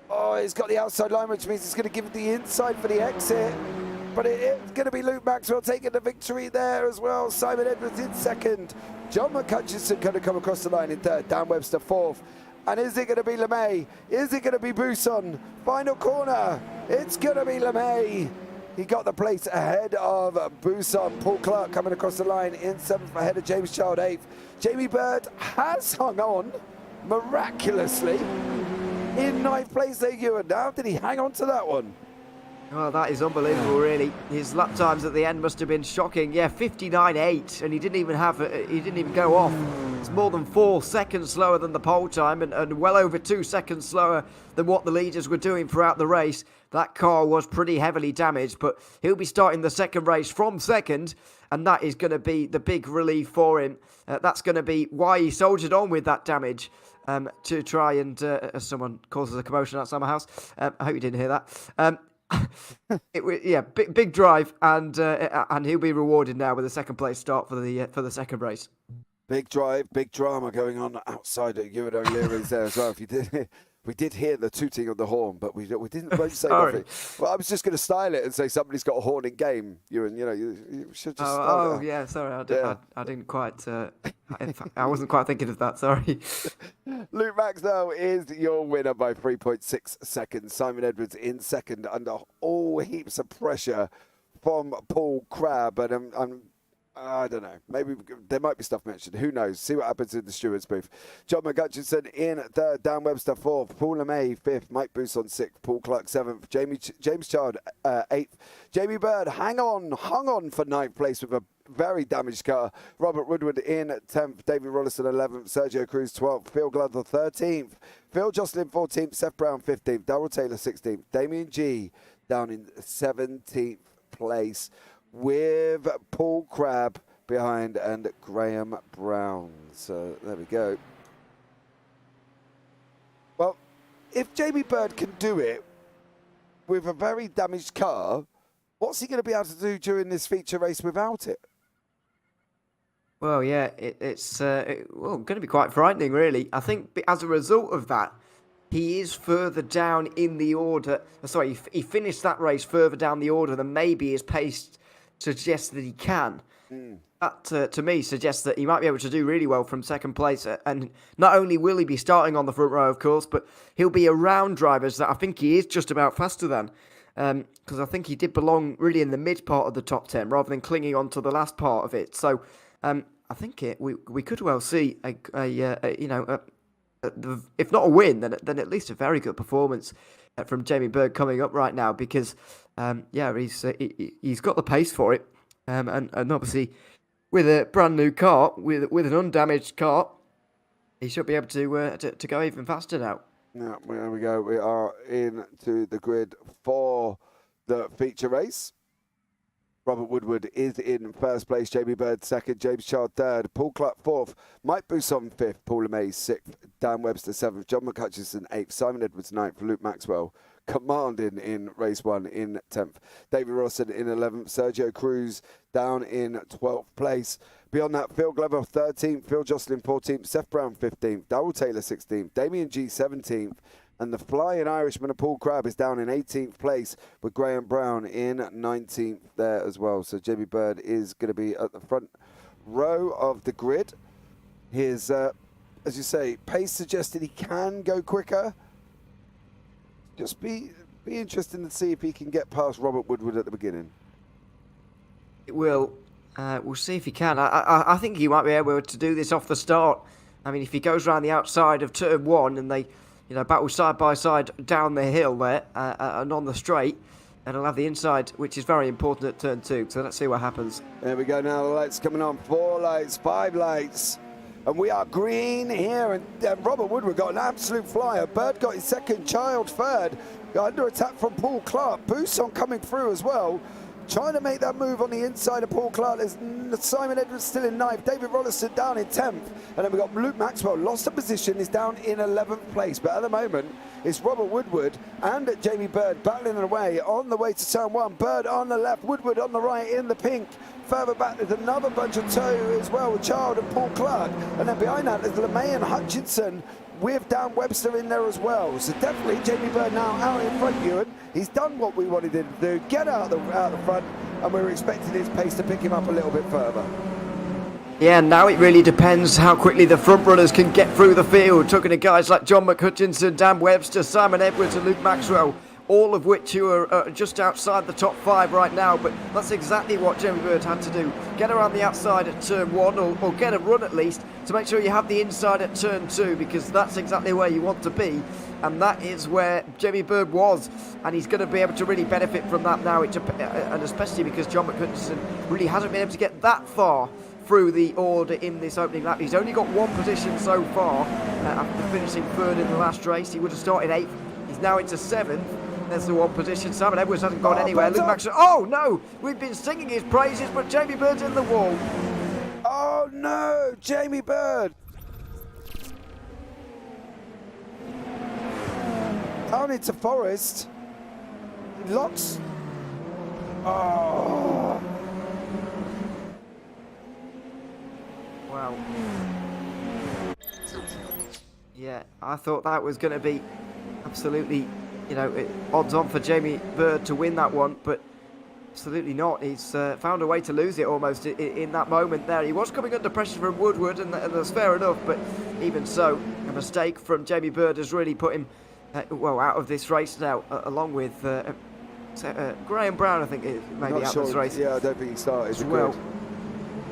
Oh, he's got the outside line, which means he's going to give it the inside for the exit. But it's going to be Luke Maxwell taking the victory there as well. Simon Edwards in second. John McCutcheon going to come across the line in third. Dan Webster fourth. And is it going to be LeMay? Is it going to be Bousson? Final corner. It's going to be LeMay. He got the place ahead of Bousson. Paul Clark coming across the line in seventh, ahead of James Child eighth. Jamie Bird has hung on miraculously in ninth place there, Ewan. How did he hang on to that one? Oh, that is unbelievable, really. His lap times at the end must have been shocking. Yeah, 59.8, and he didn't even go off. It's more than 4 seconds slower than the pole time, and well over 2 seconds slower than what the leaders were doing throughout the race. That car was pretty heavily damaged, but he'll be starting the second race from second, and that is going to be the big relief for him. That's going to be why he soldiered on with that damage. To try and, as someone causes a commotion outside my house, I hope you didn't hear that. Big drive, and he'll be rewarded now with a second place start for the second race. Big drive, big drama going on outside at Ewan O'Leary's there as well. If you did, we did hear the tooting of the horn, but we didn't say nothing. Well, I was just going to style it and say somebody's got a horn in game. Ewan, you should just. Yeah, sorry, I didn't quite. I wasn't quite thinking of that. Sorry. Luke Maxwell is your winner by 3.6 seconds. Simon Edwards in second under all heaps of pressure from Paul Crabb, and I don't know. Maybe there might be stuff mentioned. Who knows? See what happens in the stewards' booth. John McCutcheon in third, Dan Webster fourth, Paul LeMay fifth, Mike Bousson sixth, Paul Clark seventh, James Child eighth, Jamie Bird hung on for ninth place with a very damaged car. Robert Woodward in 10th, David Rollison 11th, Sergio Cruz 12th, Phil Glover 13th, Phil Jocelyn 14th, Seth Brown 15th, Darrell Taylor 16th, Damien G down in 17th place, with Paul Crabb behind and Graham Brown. So there we go. Well, if Jamie Bird can do it with a very damaged car, what's he going to be able to do during this feature race without it? Well, yeah, it's going to be quite frightening, really. I think as a result of that, he is further down in the order. Sorry, he finished that race further down the order than maybe his pace suggests that he can. That, to me, suggests that he might be able to do really well from second place. And not only will he be starting on the front row, of course, but he'll be around drivers that I think he is just about faster than. Because I think he did belong really in the mid part of the top 10 rather than clinging on to the last part of it. So I think we could well see if not a win, then at least a very good performance from Jamie Bird coming up right now, because he's got the pace for it, and obviously with a brand new car, with an undamaged car, he should be able to go even faster now. Yeah, there we go. We are into the grid for the feature race. Robert Woodward is in first place, Jamie Bird second, James Child third, Paul Clark fourth, Mike Bousson fifth, Paul LeMay sixth, Dan Webster seventh, John McCutcheon eighth, Simon Edwards ninth, Luke Maxwell commanding in race one in 10th, David Rollison in 11th, Sergio Cruz down in 12th place. Beyond that, Phil Glover 13th, Phil Jocelyn 14th, Seth Brown 15th, Darrell Taylor 16th, Damien G 17th, and the flying Irishman of Paul Crabb is down in 18th place with Graham Brown in 19th there as well. So Jamie Bird is going to be at the front row of the grid. His as you say, pace suggested he can go quicker. Just be interesting to see if he can get past Robert Woodward at the beginning. It will. We'll see if he can. I think he might be able to do this off the start. I mean, if he goes around the outside of turn 1 and they, battle side by side down the hill there and on the straight, and he'll have the inside, which is very important at turn 2. So let's see what happens. There we go now, the lights coming on. 4 lights, 5 lights. And we are green here, and Robert Woodward got an absolute flyer. Bird got his second, Child third. Got under attack from Paul Clark. Buson coming through as well. Trying to make that move on the inside of Paul Clark. There's Simon Edwards still in 9th. David Rollison down in 10th. And then we've got Luke Maxwell. Lost a position. Is down in 11th place. But at the moment, it's Robert Woodward and Jamie Bird battling away on the way to turn 1. Bird on the left. Woodward on the right in the pink. Further back, there's another bunch of two as well with Child and Paul Clark. And then behind that, there's LeMay and Hutchinson with Dan Webster in there as well. So definitely Jamie Bird now out in front, Ewan. He's done what we wanted him to do, get out the front, and we were expecting his pace to pick him up a little bit further. Yeah, now it really depends how quickly the front runners can get through the field. Talking to guys like John McHutchinson, Dan Webster, Simon Edwards and Luke Maxwell, all of which who are just outside the top 5 right now. But that's exactly what Jamie Bird had to do. Get around the outside at turn 1 or get a run at least to make sure you have the inside at turn 2, because that's exactly where you want to be. And that is where Jamie Bird was, and he's going to be able to really benefit from that now, and especially because John McHutchinson really hasn't been able to get that far through the order in this opening lap. He's only got 1 position so far after finishing 3rd in the last race. He would have started 8th. He's now into 7th. There's the 1 position. Simon Edwards hasn't gone anywhere. Luke Maxwell. Oh no! We've been singing his praises, but Jamie Bird's in the wall. Oh no! Jamie Bird! Down into Forest. Lots. Oh. Wow. Yeah, I thought that was going to be absolutely, odds on for Jamie Bird to win that one, but absolutely not. He's found a way to lose it almost in that moment there. He was coming under pressure from Woodward, and that's fair enough, but even so, a mistake from Jamie Bird has really put him out of this race now, along with Graham Brown, I think, maybe out of this race. Yeah, I don't think he started as well.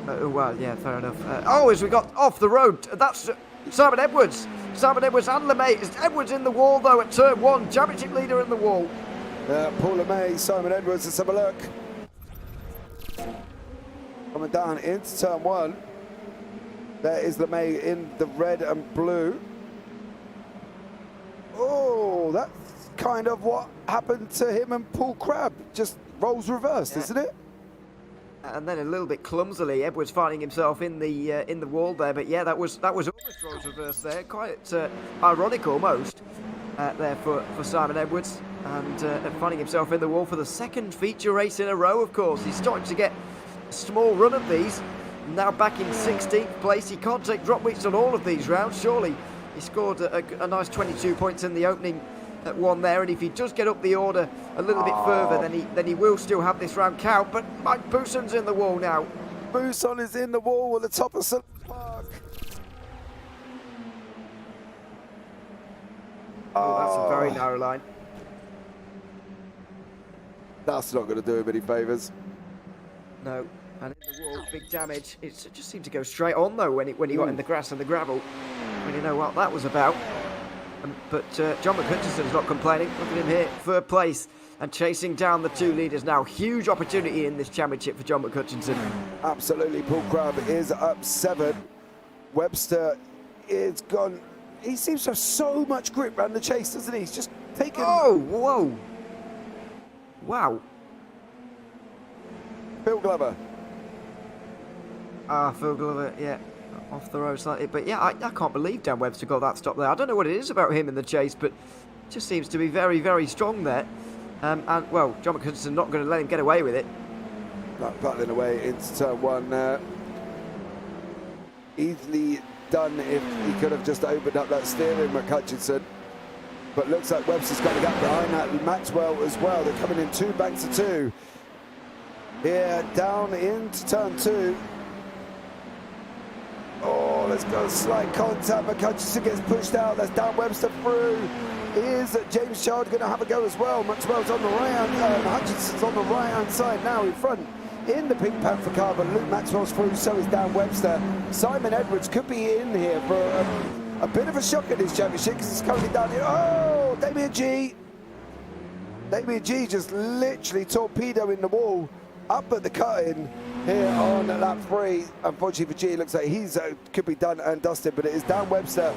Well, yeah, fair enough. As we got off the road, that's Simon Edwards. Simon Edwards and LeMay. Is Edwards in the wall, though, at turn 1. Championship leader in the wall. Paul LeMay, Simon Edwards, let's have a look. Coming down into turn 1. There is LeMay in the red and blue. Oh, that's kind of what happened to him and Paul Crabb. Just roles reversed, isn't it? And then a little bit clumsily, Edwards finding himself in the wall there. But yeah, that was almost roles reversed there. Quite ironic almost there for Simon Edwards, and finding himself in the wall for the 2nd feature race in a row. Of course, he's starting to get a small run of these. Now back in 16th place. He can't take drop weeks on all of these rounds. Surely he scored a nice 22 points in the opening one there, and if he does get up the order a little bit further, then he will still have this round count. But Mike Buson's in the wall now. Buson is in the wall at the top of St Park. That's a very narrow line. That's not going to do him any favours. No, and in the wall, big damage. It just seemed to go straight on though when he got in the grass and the gravel. When you know what that was about. But John McHutchison's not complaining. Look at him here, 3rd place and chasing down the 2 leaders now. Huge opportunity in this championship for John McHutchinson. Absolutely. Paul Crabb is up 7. Webster is gone. He seems to have so much grip around the chase, doesn't he? He's just taken. Oh, whoa. Wow. Phil Glover. Phil Glover, yeah. Off the road slightly, but yeah, I can't believe Dan Webster got that stop there. I don't know what it is about him in the chase, but just seems to be very, very strong there. And well, John McHutchinson not going to let him get away with it. Battling away into turn 1. Easily done if he could have just opened up that steering, McHutchinson. But looks like Webster's got to get behind that. And Maxwell as well. They're coming in 2 banks of 2. Here, down into turn 2. Oh, Let's go. Slight contact. McHutchison gets pushed out. That's Dan Webster through. Is James Child going to have a go as well? Maxwell's on the right hand. Hutchinson's on the right hand side now in front in the Pink Panther car, but Luke Maxwell's through, so is Dan Webster. Simon Edwards could be in here for a bit of a shock in this championship because he's currently down here. Oh, Damien G just literally torpedoing the wall up at the cut-in here on lap 3. Unfortunately for G, it looks like he's could be done and dusted, but it is Dan Webster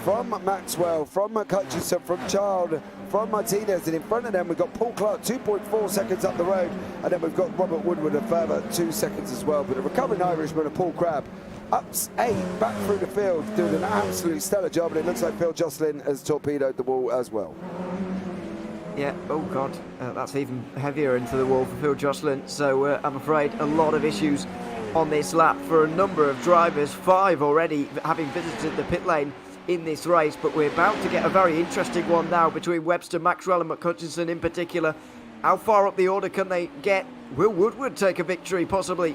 from Maxwell, from McHutchison, from Child, from Martinez, and in front of them we've got Paul Clark 2.4 seconds up the road, and then we've got Robert Woodward a further 2 seconds as well. But a recovering Irishman of Paul Crabb ups 8 back through the field, doing an absolutely stellar job, and it looks like Phil Jocelyn has torpedoed the wall as well. Yeah, oh God, that's even heavier into the wall for Phil Jocelyn. So I'm afraid a lot of issues on this lap for a number of drivers, 5 already having visited the pit lane in this race, but we're about to get a very interesting one now between Webster, Maxwell and McHutchison in particular. How far up the order can they get? Will Woodward take a victory possibly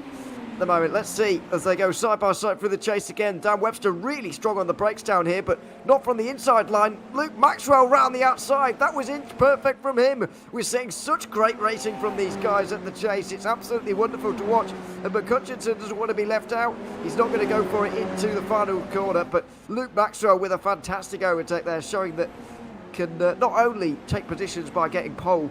at the moment? Let's see as they go side by side through the chase again. Dan Webster really strong on the brakes down here, but not from the inside line. Luke Maxwell round the outside. That was inch perfect from him. We're seeing such great racing from these guys at the chase. It's absolutely wonderful to watch, and McHutchison doesn't want to be left out. He's not going to go for it into the final corner, but Luke Maxwell with a fantastic overtake there, showing that can not only take positions by getting pole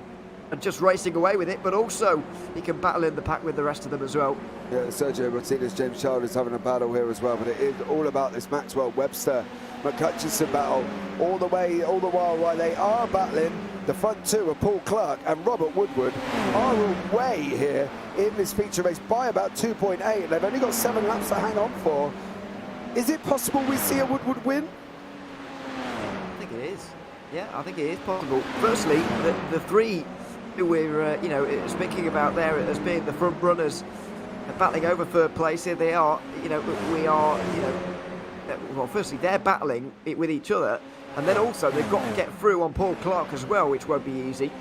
and just racing away with it, but also he can battle in the pack with the rest of them as well. Yeah, Sergio Martinez, James Child is having a battle here as well, but it is all about this Maxwell, Webster, McHutchison battle all the while they are battling. The front two of Paul Clark and Robert Woodward are away here in this feature race by about 2.8. They've only got 7 laps to hang on for. Is it possible we see a Woodward win? I think it is. Yeah, I think it is possible. Firstly, the 3 who we're speaking about there as being the front runners battling over 3rd place. Here they are. Well, firstly they're battling it with each other, and then also they've got to get through on Paul Clark as well, which won't be easy,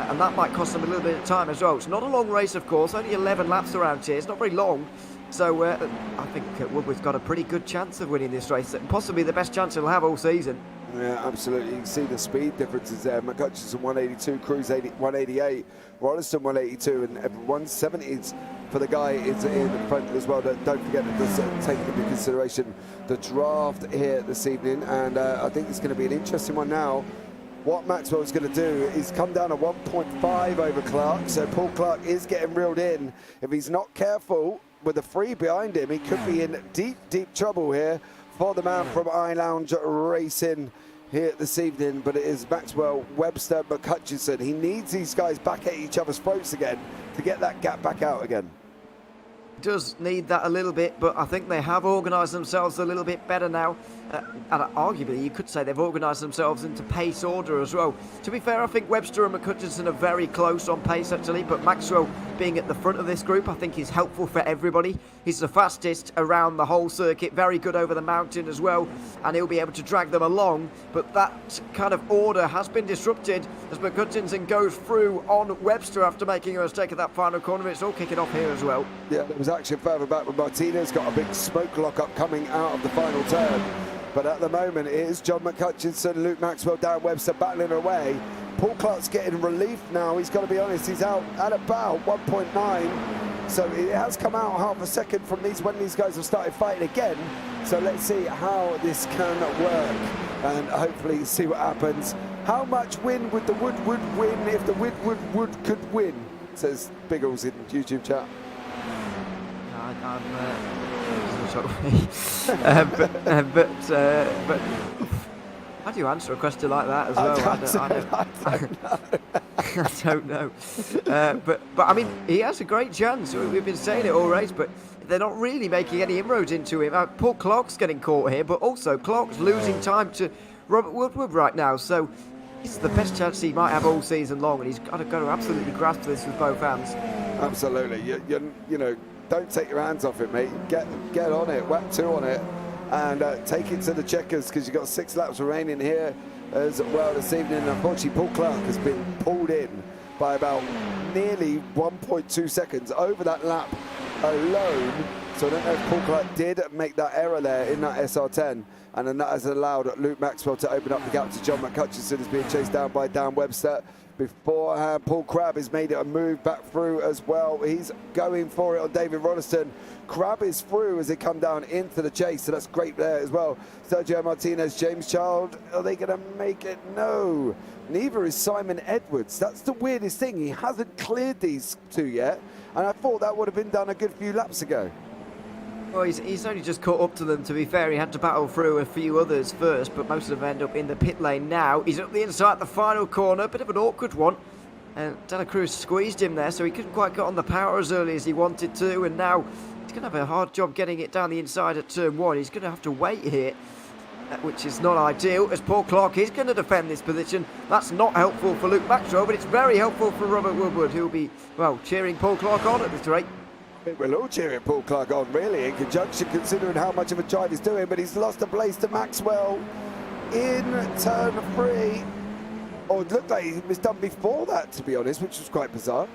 and that might cost them a little bit of time as well. It's not a long race, of course, only 11 laps around here. It's not very long, so I think Woodward's got a pretty good chance of winning this race, possibly the best chance he'll have all season. Yeah, absolutely. You can see the speed differences there. McHutchison 182, Cruz 188, Rolliston 182, and 170s for the guy is in the front as well. Don't forget that does take into consideration the draft here this evening, and I think it's going to be an interesting one now. What Maxwell's going to do is come down to 1.5 over Clark, so Paul Clark is getting reeled in. If he's not careful with the 3 behind him, he could be in deep trouble here for the man from iLounge Racing here this evening. But it is Maxwell, Webster, McHutchison. He needs these guys back at each other's throats again to get that gap back out again. Does need that a little bit, but I think they have organised themselves a little bit better now, and arguably you could say they've organised themselves into pace order as well. To be fair, I think Webster and McHutchison are very close on pace actually, but Maxwell being at the front of this group I think is helpful for everybody. He's the fastest around the whole circuit, very good over the mountain as well, and he'll be able to drag them along, but that kind of order has been disrupted as McHutchison goes through on Webster after making a mistake at that final corner. It's all kicking off here as well. Yeah, there was action further back with Martinez, got a big smoke lock-up coming out of the final turn. But at the moment, it is John McHutchison, Luke Maxwell, Dan Webster battling away. Paul Clark's getting relief now. He's got to be honest, he's out at about 1.9. So it has come out half a second from when these guys have started fighting again. So let's see how this can work and hopefully see what happens. How much win would the Woodward win if the Wood could win? Says Biggles in YouTube chat. But how do you answer a question like that as well? I don't know. But I mean, he has a great chance. We've been saying it all race, but they're not really making any inroads into him. Paul Clark's getting caught here, but also Clark's losing time to Robert Woodward right now. So it's the best chance he might have all season long, and he's got to absolutely grasp this with both hands. Absolutely. You know, don't take your hands off it, mate. Get on it, whack 2 on it, and take it to the checkers, because you've got 6 laps remaining here as well this evening. And unfortunately, Paul Clark has been pulled in by about nearly 1.2 seconds over that lap alone. So I don't know if Paul Clark did make that error there in that SR10, and then that has allowed Luke Maxwell to open up the gap to John McHutchison, who's being chased down by Dan Webster. Beforehand, Paul Crabb has made it a move back through as well. He's going for it on David Roniston. Crabb is through as they come down into the chase, so that's great there as well. Sergio Martinez, James Child, are they going to make it? No. Neither is Simon Edwards. That's the weirdest thing. He hasn't cleared these two yet, and I thought that would have been done a good few laps ago. Well, he's only just caught up to them, to be fair. He had to battle through a few others first, but most of them end up in the pit lane now. He's up the inside, the final corner, bit of an awkward one. And De La Cruz squeezed him there, so he couldn't quite get on the power as early as he wanted to, and now he's going to have a hard job getting it down the inside at turn 1. He's going to have to wait here, which is not ideal, as Paul Clark is going to defend this position. That's not helpful for Luke Maxwell, but it's very helpful for Robert Woodward, who will be, well, cheering Paul Clark on at this rate. We'll all cheering Paul Clark on, really, in conjunction, considering how much of a drive he's doing, but he's lost a place to Maxwell in turn 3. Or it looked like he was done before that, to be honest, which was quite bizarre.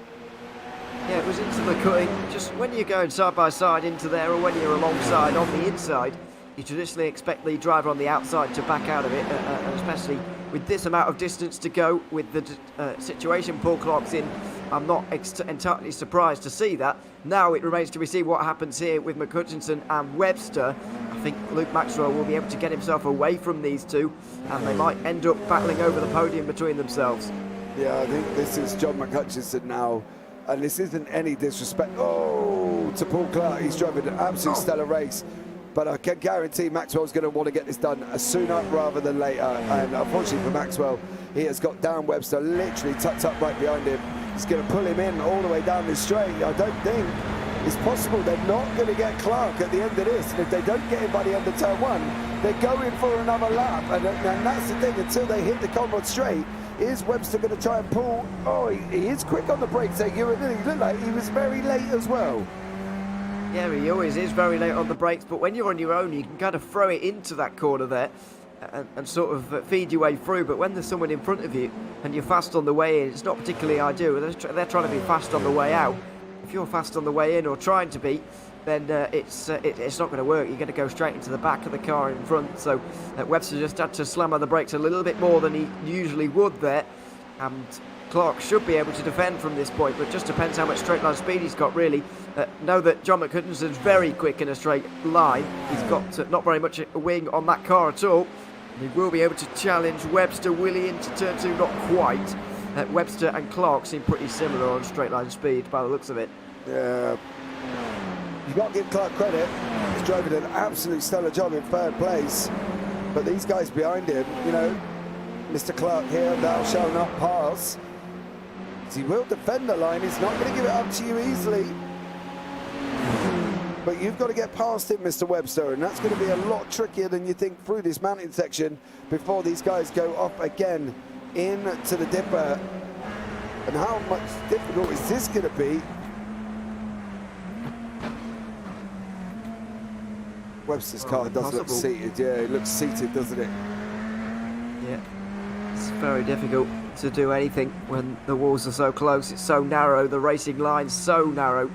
Yeah, it was into the cutting. Just when you're going side by side into there, or when you're alongside on the inside, you traditionally expect the driver on the outside to back out of it, and especially with this amount of distance to go, with the situation Paul Clark's in, I'm not entirely surprised to see that. Now it remains to be seen what happens here with McHutchinson and Webster. I think Luke Maxwell will be able to get himself away from these two, and they might end up battling over the podium between themselves. Yeah, I think this is John McHutchinson now, and this isn't any disrespect. Oh, to Paul Clark, he's driving an absolute stellar race. But I can guarantee Maxwell's going to want to get this done sooner rather than later. And unfortunately for Maxwell, he has got Dan Webster literally tucked up right behind him. He's going to pull him in all the way down this straight. I don't think it's possible. They're not going to get Clark at the end of this. And if they don't get him by the end of turn 1, they're going for another lap. And that's the thing, until they hit the Conrad straight, is Webster going to try and pull? Oh, he is quick on the brakes there, Ewan. He looked like he was very late as well. Yeah, he always is very late on the brakes, but when you're on your own, you can kind of throw it into that corner there and sort of feed your way through. But when there's someone in front of you and you're fast on the way in, it's not particularly ideal. They're trying to be fast on the way out. If you're fast on the way in, or trying to be, then it's not going to work. You're going to go straight into the back of the car in front. So Webster just had to slam on the brakes a little bit more than he usually would there. And Clark should be able to defend from this point, but just depends how much straight line speed he's got, really. Know that John McHutchinson's very quick in a straight line. He's got not very much a wing on that car at all. He will be able to challenge Webster. Will he into turn 2? Not quite. Webster and Clark seem pretty similar on straight line speed by the looks of it. Yeah. You've got to give Clark credit. He's driving an absolute stellar job in third place. But these guys behind him, you know, Mr. Clark here, thou shalt not pass. He will defend the line. He's not going to give it up to you easily. But you've got to get past him, Mr. Webster, and that's going to be a lot trickier than you think through this mountain section before these guys go off again into the dipper. And how much difficult is this going to be? Webster's car does look seated. Yeah, it looks seated, doesn't it? Yeah. It's very difficult to do anything when the walls are so close. It's so narrow, the racing line's so narrow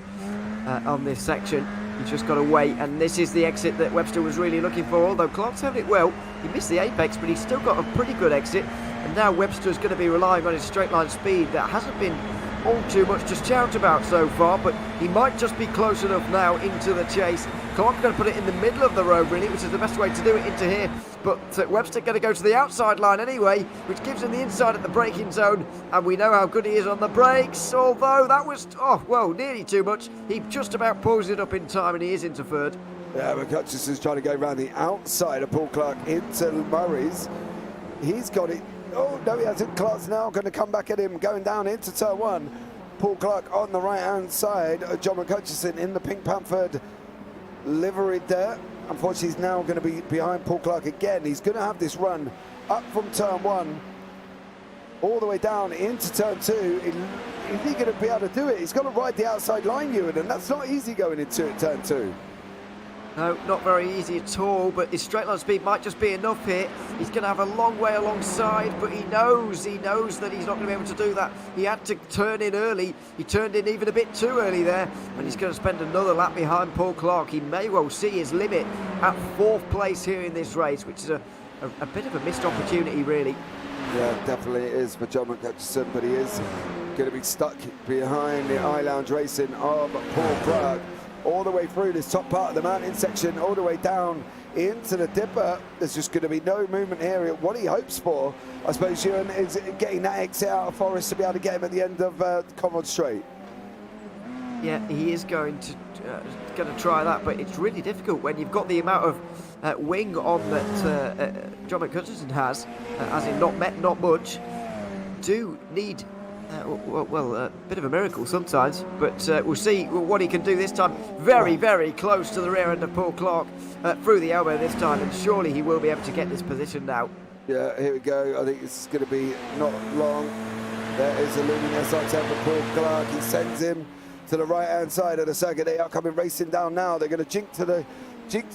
on this section. You've just got to wait, and this is the exit that Webster was really looking for. Although Clark's having it well, he missed the apex, but he's still got a pretty good exit. And now Webster's going to be relying on his straight line speed. That hasn't been all too much to shout about so far, but he might just be close enough now into the chase. Clark's going to put it in the middle of the road, really, which is the best way to do it, into here. But Webster going to go to the outside line anyway, which gives him the inside at the braking zone. And we know how good he is on the brakes, although that was, oh, well, nearly too much. He just about pulls it up in time, and he is into third. Yeah, McHutchison's trying to go around the outside of Paul Clark into Murray's. He's got it. Oh, no, he hasn't. Clark's now going to come back at him, going down into turn 1. Paul Clark on the right-hand side. John McHutchison in the Pink Panther livery there. Unfortunately, he's now going to be behind Paul Clark again. He's going to have this run up from turn 1 all the way down into turn 2. Is he going to be able to do it? He's got to ride the outside line, Ewan, and that's not easy going into turn 2. No, not very easy at all, but his straight line speed might just be enough here. He's going to have a long way alongside, but he knows that he's not going to be able to do that. He had to turn in early. He turned in even a bit too early there, and he's going to spend another lap behind Paul Clark. He may well see his limit at 4th place here in this race, which is a bit of a missed opportunity, really. Yeah, definitely it is for John McHutchison, but he is going to be stuck behind the I-Lounge Racing of Paul Clark. All the way through this top part of the mountain section, all the way down into the dipper. There's just going to be no movement here. What he hopes for, I suppose, Ewan, is getting that exit out of Forest to be able to get him at the end of Conrad Straight. Yeah, he is going to try that, but it's really difficult when you've got the amount of wing on that John McHutchison has, as in not much. Do need a bit of a miracle sometimes, but we'll see what he can do this time. Very, very close to the rear end of Paul Clark, through the elbow this time, and surely he will be able to get this position now. Yeah, here we go. I think it's going to be not long. There is a looming SR10 for Paul Clark. He sends him to the right-hand side of the circuit. They are coming racing down now. They're going to jink to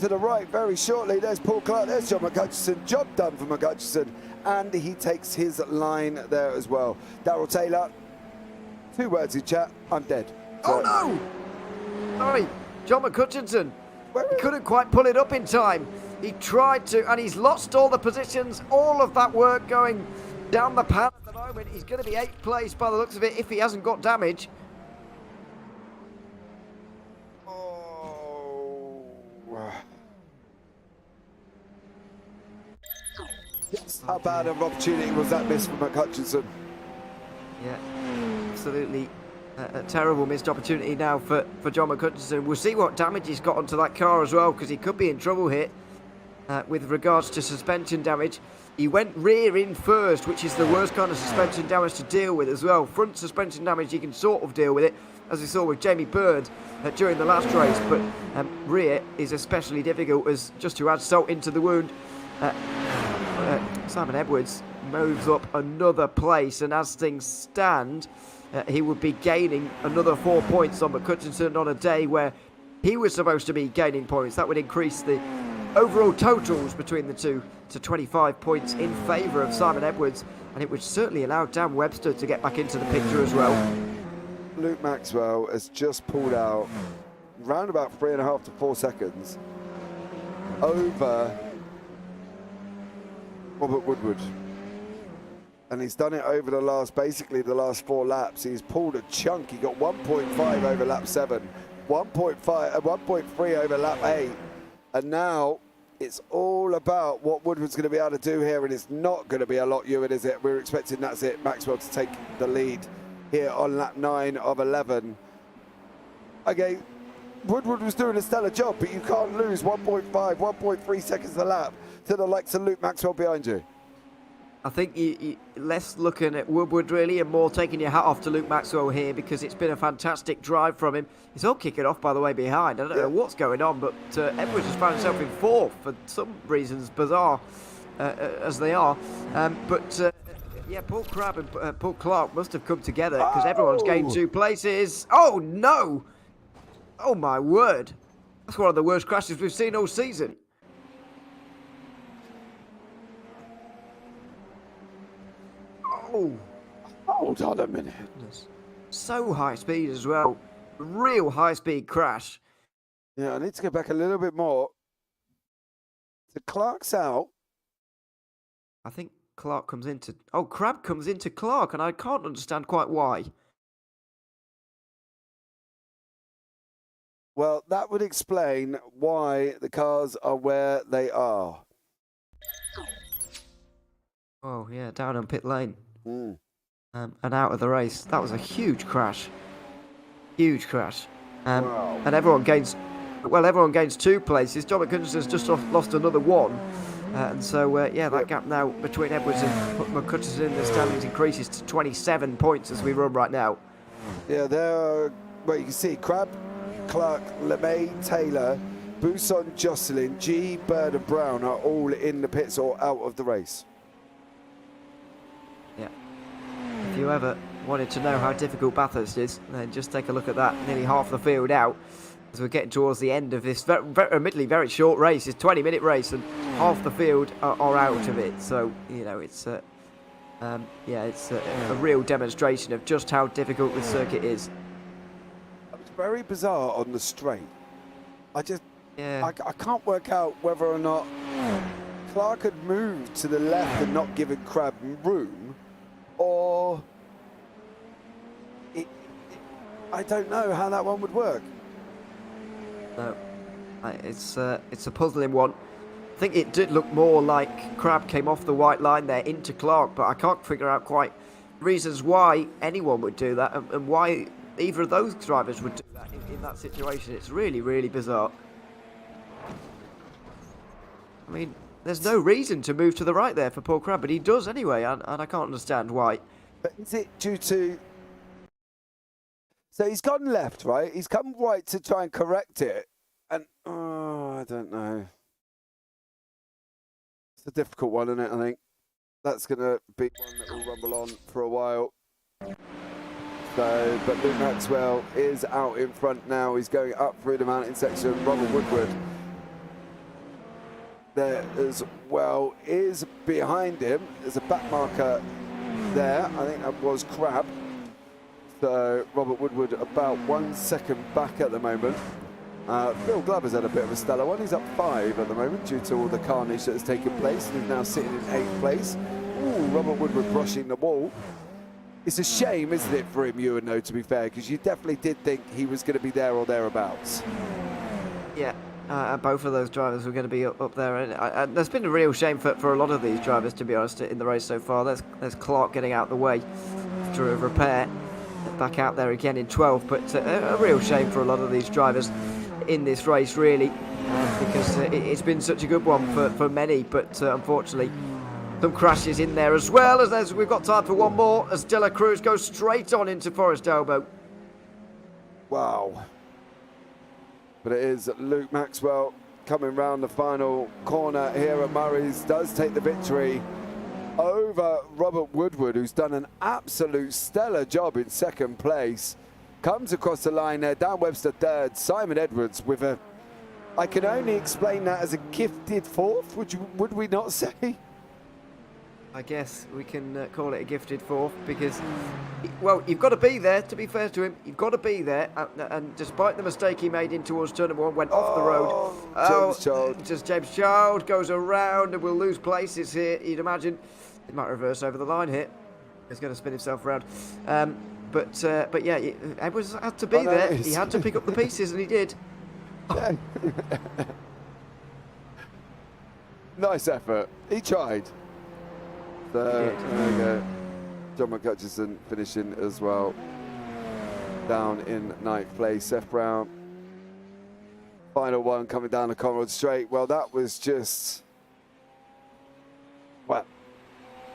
the right very shortly. There's Paul Clark. There's John McHutchison. Job done for McHutchison. And he takes his line there as well. Darrell Taylor, 2 words in chat, I'm dead. Oh no! Sorry, John McHutchison. He couldn't quite pull it up in time. He tried to, and he's lost all the positions, all of that work going down the path at the moment. He's going to be 8th place by the looks of it if he hasn't got damage. How bad of an opportunity was that miss for McHutchison? Yeah, absolutely a terrible missed opportunity now for John McHutchison. We'll see what damage he's got onto that car as well, because he could be in trouble here with regards to suspension damage. He went rear in first, which is the worst kind of suspension damage to deal with as well. Front suspension damage, you can sort of deal with it, as we saw with Jamie Bird during the last race, but rear is especially difficult, as just to add salt into the wound. Simon Edwards moves up another place, and as things stand, he would be gaining another 4 points on McHutchison on a day where he was supposed to be gaining points. That would increase the overall totals between the two to 25 points in favour of Simon Edwards, and it would certainly allow Dan Webster to get back into the picture as well. Luke Maxwell has just pulled out round about 3.5 to 4 seconds over Robert Woodward, and he's done it over the last 4 laps. He's pulled a chunk. He got 1.5 over lap 7, 1.3 over lap 8, and now it's all about what Woodward's going to be able to do here, and it's not going to be a lot, Ewan, is it? We're expecting, that's it, Maxwell to take the lead here on lap 9 of 11. Okay, Woodward was doing a stellar job, but you can't lose 1.5, 1.3 seconds a lap to the likes of Luke Maxwell behind you. I think you less looking at Woodward really, and more taking your hat off to Luke Maxwell here, because it's been a fantastic drive from him. He's all kicking off, by the way, behind. I don't know what's going on, but Edwards has found himself in 4th for some reasons, bizarre as they are. Yeah, Paul Crabb and Paul Clark must have come together, because everyone's gained 2 places. Oh no! Oh my word! That's one of the worst crashes we've seen all season. Oh, hold on a minute. Goodness. So high speed as well. Real high speed crash. Yeah, I need to go back a little bit more. So Clark's out. I think Clark comes into... Oh, Crabb comes into Clark, and I can't understand quite why. Well, that would explain why the cars are where they are. Oh, yeah, down on pit lane. Mm. And out of the race. That was a huge crash. Huge crash. Wow. And everyone gains 2 places. John McHutchison's just lost another 1. And so, that gap now between Edwards and McHutchison in the standings increases to 27 points as we run right now. Yeah, there are, well, you can see Crabb, Clark, LeMay, Taylor, Buson, Jocelyn, G, Bird and Brown are all in the pits or out of the race. Yeah. If you ever wanted to know how difficult Bathurst is, then just take a look at that. Nearly half the field out. as we're getting towards the end of this admittedly very short race. It's a 20-minute race, and half the field are out of it. So it's it's a real demonstration of just how difficult the circuit is. It was very bizarre on the straight. I can't work out whether or not Clark had moved to the left and not given Crab room, or I don't know how that one would work. No, it's a puzzling one. I think it did look more like Crab came off the white line there into Clark, but I can't figure out quite reasons why anyone would do that and why either of those drivers would do that in that situation. It's really, really bizarre. I mean, there's no reason to move to the right there for Paul Crab, but he does anyway, and I can't understand why. But is it due to... So he's gone left, right? He's come right to try and correct it, and I don't know. It's a difficult one, isn't it, I think? That's going to be one that will rumble on for a while. So, but Luke Maxwell is out in front now. He's going up through the mountain section. Robert Woodward there as well is behind him. There's a back marker there. I think that was Crab. So Robert Woodward about 1 second back at the moment. Phil Glover's had a bit of a stellar one. He's up 5 at the moment due to all the carnage that has taken place, and he's now sitting in 8th place. Ooh, Robert Woodward brushing the wall. It's a shame, isn't it, for him, Ewan, though, to be fair, because you definitely did think he was going to be there or thereabouts. Yeah, both of those drivers were going to be up there. And there's been a real shame for a lot of these drivers, to be honest, in the race so far. There's Clark getting out the way after a repair. Back out there again in 12th, but a real shame for a lot of these drivers in this race, really, because it's been such a good one for many, but unfortunately some crashes in there as well. As we've got time for one more, as De La Cruz goes straight on into Forest Elbow. Wow. But it is Luke Maxwell coming round the final corner here at Murray's, does take the victory over Robert Woodward, who's done an absolute stellar job in 2nd place. Comes across the line there, Dan Webster 3rd, Simon Edwards with a, I can only explain that as a gifted 4th, would we not say? I guess we can call it a gifted 4th, because, well, you've got to be there, to be fair to him. You've got to be there, and despite the mistake he made in towards turn 1, went off the road. James Child. Just James Child goes around and will lose places here, you'd imagine. It might reverse over the line here. He's going to spin himself around. But yeah, Edwards had to be there. He had to pick up the pieces, and he did. Yeah. Nice effort. He tried. So, there we go. John McCutcheon finishing as well. Down in 9th place. Seth Brown. Final one coming down the Conrad straight. Well, that was just... Well,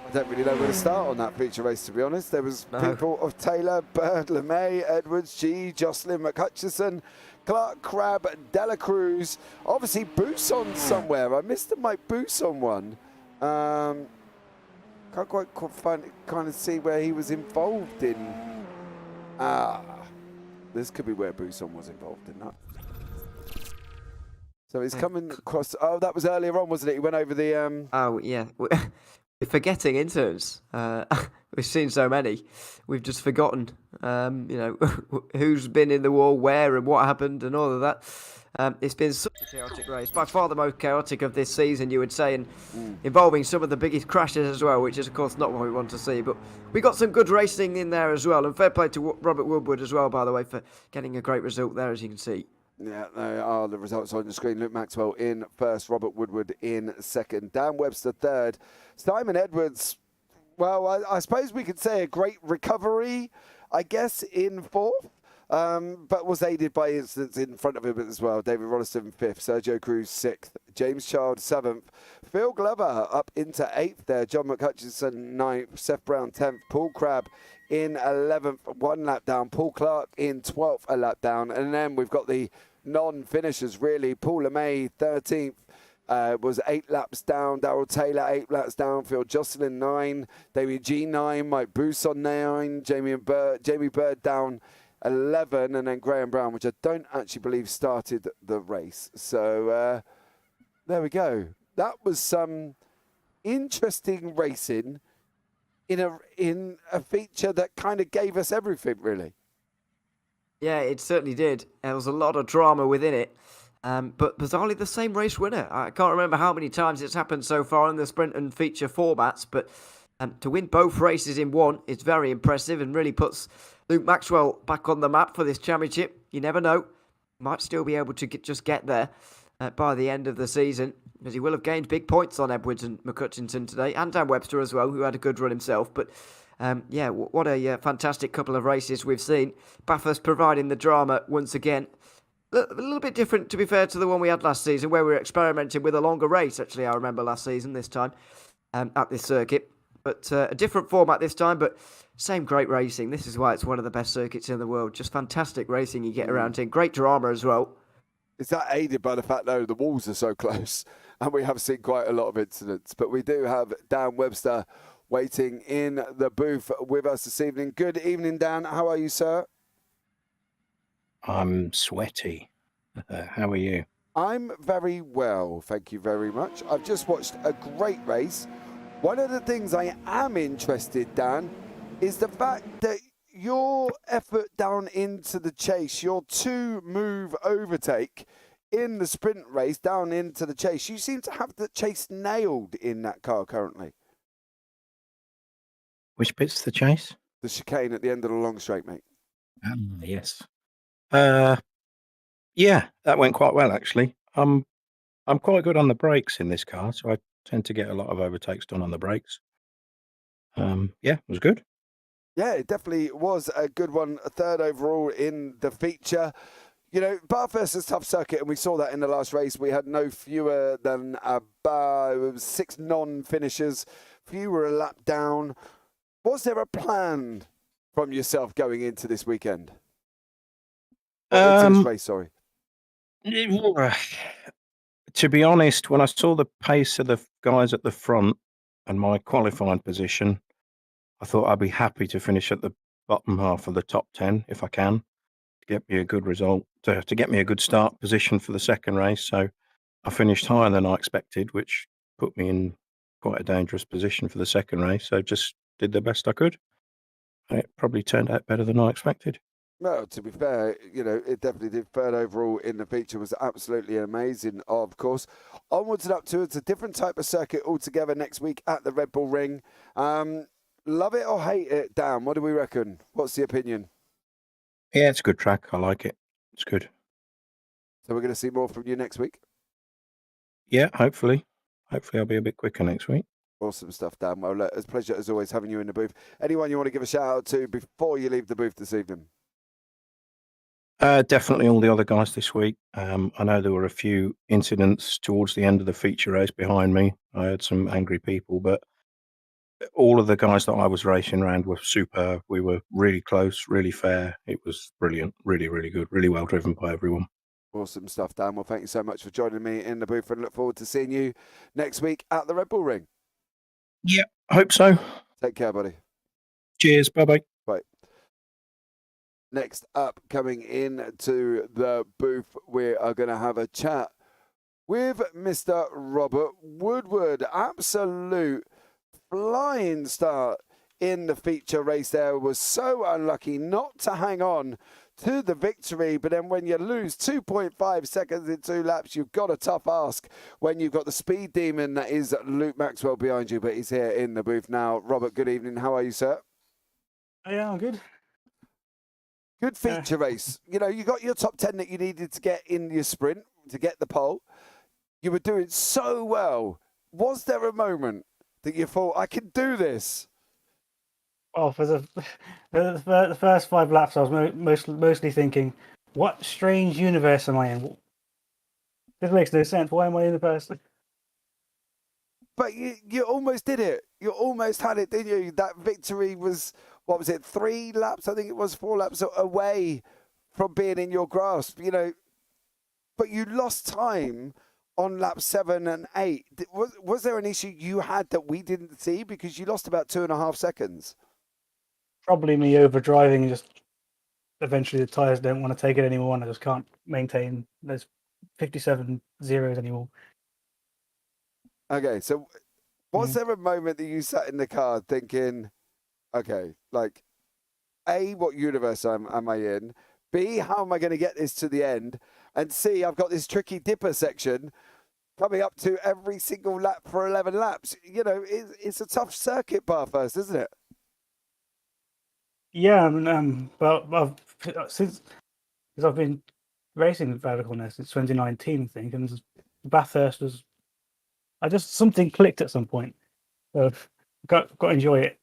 I don't really know where to start on that feature race, to be honest. There was people of Taylor, Bird, LeMay, Edwards, G, Jocelyn, McCutcheon, Clark, Crab, De La Cruz. Obviously, Bousson somewhere. I missed the Mike Bousson one. Can't quite kind of see where he was involved in. This could be where Bousson was involved in that. So he's coming across. Oh, that was earlier on, wasn't it? He went over the. Oh yeah. We're forgetting interns. We've seen so many. We've just forgotten, who's been in the wall, where, and what happened, and all of that. It's been such a chaotic race, by far the most chaotic of this season, you would say, and involving some of the biggest crashes as well, which is, of course, not what we want to see. But we got some good racing in there as well, and fair play to Robert Woodward as well, by the way, for getting a great result there, as you can see. Yeah, there are the results on the screen. Luke Maxwell in 1st, Robert Woodward in 2nd, Dan Webster 3rd, Simon Edwards, well, I suppose we could say a great recovery, I guess, in 4th, but was aided by incidents in front of him as well. David Rolleston 5th, Sergio Cruz 6th, James Child 7th, Phil Glover up into 8th there, John McCutcheon 9th, Seth Brown 10th, Paul Crab in 11th, 1 lap down, Paul Clark in 12th, a lap down, and then we've got the non-finishers really. Paul LeMay 13th, was 8 laps down, Darrell Taylor 8 laps down, Phil Jocelyn 9, David G 9, Mike Bousson 9, Jamie Bird down 11, and then Graham Brown, which I don't actually believe started the race. So there we go. That was some interesting racing in a feature that kind of gave us everything, really. Yeah, it certainly did. There was a lot of drama within it. But bizarrely, the same race winner. I can't remember how many times it's happened so far in the sprint and feature formats, but to win both races in one is very impressive and really puts Luke Maxwell back on the map for this championship. You never know. Might still be able to just get there by the end of the season, because he will have gained big points on Edwards and McCutchinson today, and Dan Webster as well, who had a good run himself. But what a fantastic couple of races we've seen. Bathurst providing the drama once again. A little bit different, to be fair, to the one we had last season, where we were experimenting with a longer race, actually, I remember last season, this time, at this circuit. But a different format this time, but same great racing. This is why it's one of the best circuits in the world. Just fantastic racing you get around here. Great drama as well. Is that aided by the fact, though, the walls are so close, and we have seen quite a lot of incidents. But we do have Dan Webster waiting in the booth with us this evening. Good evening, Dan. How are you, sir? I'm sweaty. How are you? I'm very well, thank you very much. I've just watched a great race. One of the things I am interested, Dan, is the fact that your effort down into the chase, your 2-move overtake in the sprint race down into the chase, you seem to have the chase nailed in that car currently. Which bit's the chase? The chicane at the end of the long straight, mate. Yes. Yeah, that went quite well actually. I'm quite good on the brakes in this car, so I tend to get a lot of overtakes done on the brakes. Yeah, it was good. Yeah, it definitely was a good one. A third overall in the feature. You know, Bathurst is a tough circuit, and we saw that in the last race. We had no fewer than about 6 non-finishers. Fewer a lap down. Was there a plan from yourself going into this weekend? Into this race, sorry. To be honest, when I saw the pace of the guys at the front and my qualifying position, I thought I'd be happy to finish at the bottom half of the top 10 if I can, to get me a good result, to get me a good start position for the second race. So I finished higher than I expected, which put me in quite a dangerous position for the second race. So just did the best I could. It probably turned out better than I expected. Well, to be fair, you know, it definitely did. Third overall in the feature was absolutely amazing, of course. Onwards and up to it's a different type of circuit altogether next week at the Red Bull Ring. Love it or hate it, Dan? What do we reckon? What's the opinion? Yeah, it's a good track. I like it. It's good. So we're going to see more from you next week? Yeah, hopefully. Hopefully I'll be a bit quicker next week. Awesome stuff, Dan. Well, it's a pleasure, as always, having you in the booth. Anyone you want to give a shout-out to before you leave the booth this evening? Definitely all the other guys this week. I know there were a few incidents towards the end of the feature race behind me. I had some angry people, but all of the guys that I was racing around were superb. We were really close, really fair. It was brilliant, really, really good, really well driven by everyone. Awesome stuff, Dan. Well, thank you so much for joining me in the booth, and look forward to seeing you next week at the Red Bull Ring. Yeah, hope so. Take care, buddy. Cheers. Bye-bye. Bye. Next up, coming in to the booth, we are going to have a chat with Mr. Robert Woodward. Absolute flying start in the feature race there. Was so unlucky not to hang on to the victory, but then when you lose 2.5 seconds in 2 laps, you've got a tough ask when you've got the speed demon that is Luke Maxwell behind you, but he's here in the booth now. Robert, good evening. How are you, sir? Yeah, I'm good. Good feature race. You know, you got your top 10 that you needed to get in your sprint to get the pole. You were doing so well. Was there a moment that you thought, I can do this? Well, for the first 5 laps, I was mostly thinking, what strange universe am I in? This makes no sense. Why am I in the first? But you almost did it. You almost had it, didn't you? That victory was, what was it, 3 laps? I think it was 4 laps away from being in your grasp, you know. But you lost time on lap 7 and 8. Was there an issue you had that we didn't see? Because you lost about 2.5 seconds. Probably me overdriving and just eventually the tyres don't want to take it anymore, and I just can't maintain those 57 zeros anymore. Okay, so was there a moment that you sat in the car thinking, okay, like, A, what universe am I in? B, how am I going to get this to the end? And C, I've got this tricky dipper section coming up to every single lap for 11 laps. You know, it's a tough circuit Parfitt, isn't it? Yeah, but since I've been racing with Vertical Nest since 2019, I think, and Bathurst was, something clicked at some point. So got to enjoy it.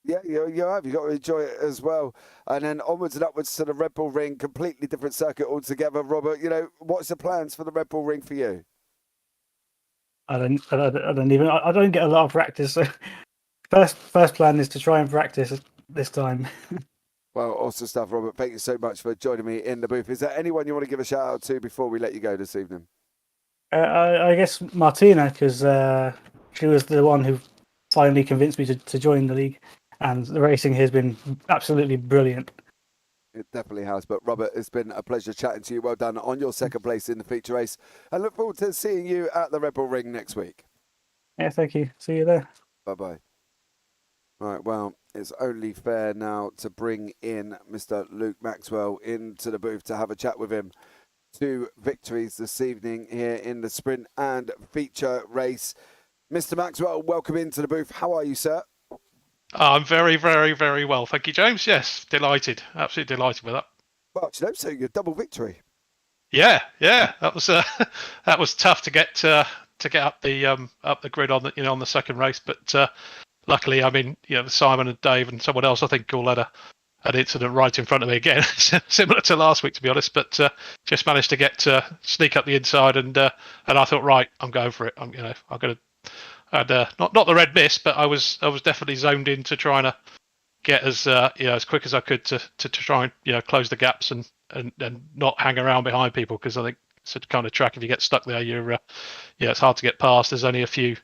Yeah, you have. You've got to enjoy it as well. And then onwards and upwards to the Red Bull Ring, completely different circuit altogether. Robert, you know, what's the plans for the Red Bull Ring for you? I don't get a lot of practice. So first plan is to try and practice this time. Well, awesome stuff, Robert. Thank you so much for joining me in the booth. Is there anyone you want to give a shout out to before we let you go this evening? I guess Martina, because she was the one who finally convinced me to join the league, and the racing here has been absolutely brilliant. It definitely has. But Robert, it's been a pleasure chatting to you. Well done on your second place in the feature race. I look forward to seeing you at the Red Bull Ring next week. Yeah, thank you. See you there. Bye-bye. Right, well, it's only fair now to bring in Mr. Luke Maxwell into the booth to have a chat with him. 2 victories this evening here in the sprint and feature race. Mr. Maxwell, welcome into the booth. How are you, sir? I'm very, very, very well. Thank you, James. Yes, delighted. Absolutely delighted with that. Well, you know, so your double victory. Yeah. That was that was tough to get up the grid on the on the second race, but luckily, I mean, Simon and Dave and someone else, I think, all had an incident right in front of me again, similar to last week, to be honest. But just managed to sneak up the inside, and I thought, right, I'm going for it. I'm going to. Not the red mist, but I was definitely zoned in to trying to get as quick as I could to try and close the gaps and not hang around behind people, because I think it's a kind of track, if you get stuck there, it's hard to get past. There's only a few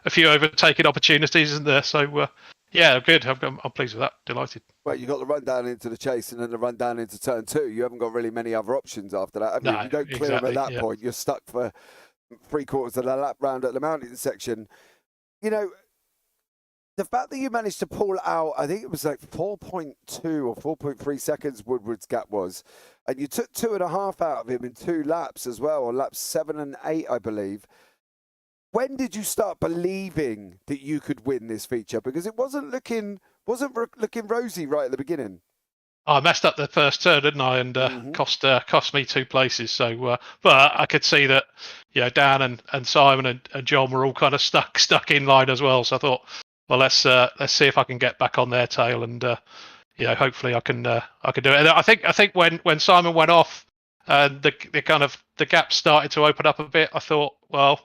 overtaking opportunities, isn't there? So good. I'm pleased with that. Delighted. Well, you got the run down into the chase and then the run down into turn 2. You haven't got really many other options after that, have you? No, if you don't clear them at that yeah. point, you're stuck for 3/4 of the lap round at the mountain section. You know, the fact that you managed to pull out, I think it was like 4.2 or 4.3 seconds Woodward's gap was, and you took 2.5 out of him in 2 laps as well, on laps 7 and 8, I believe. When did you start believing that you could win this feature? Because it wasn't looking rosy right at the beginning. I messed up the first turn, didn't I? And cost me 2 places. So, but I could see that, Dan and Simon and John were all kind of stuck in line as well. So I thought, well, let's see if I can get back on their tail, and hopefully I can do it. And I think when Simon went off, the gap started to open up a bit, I thought, well,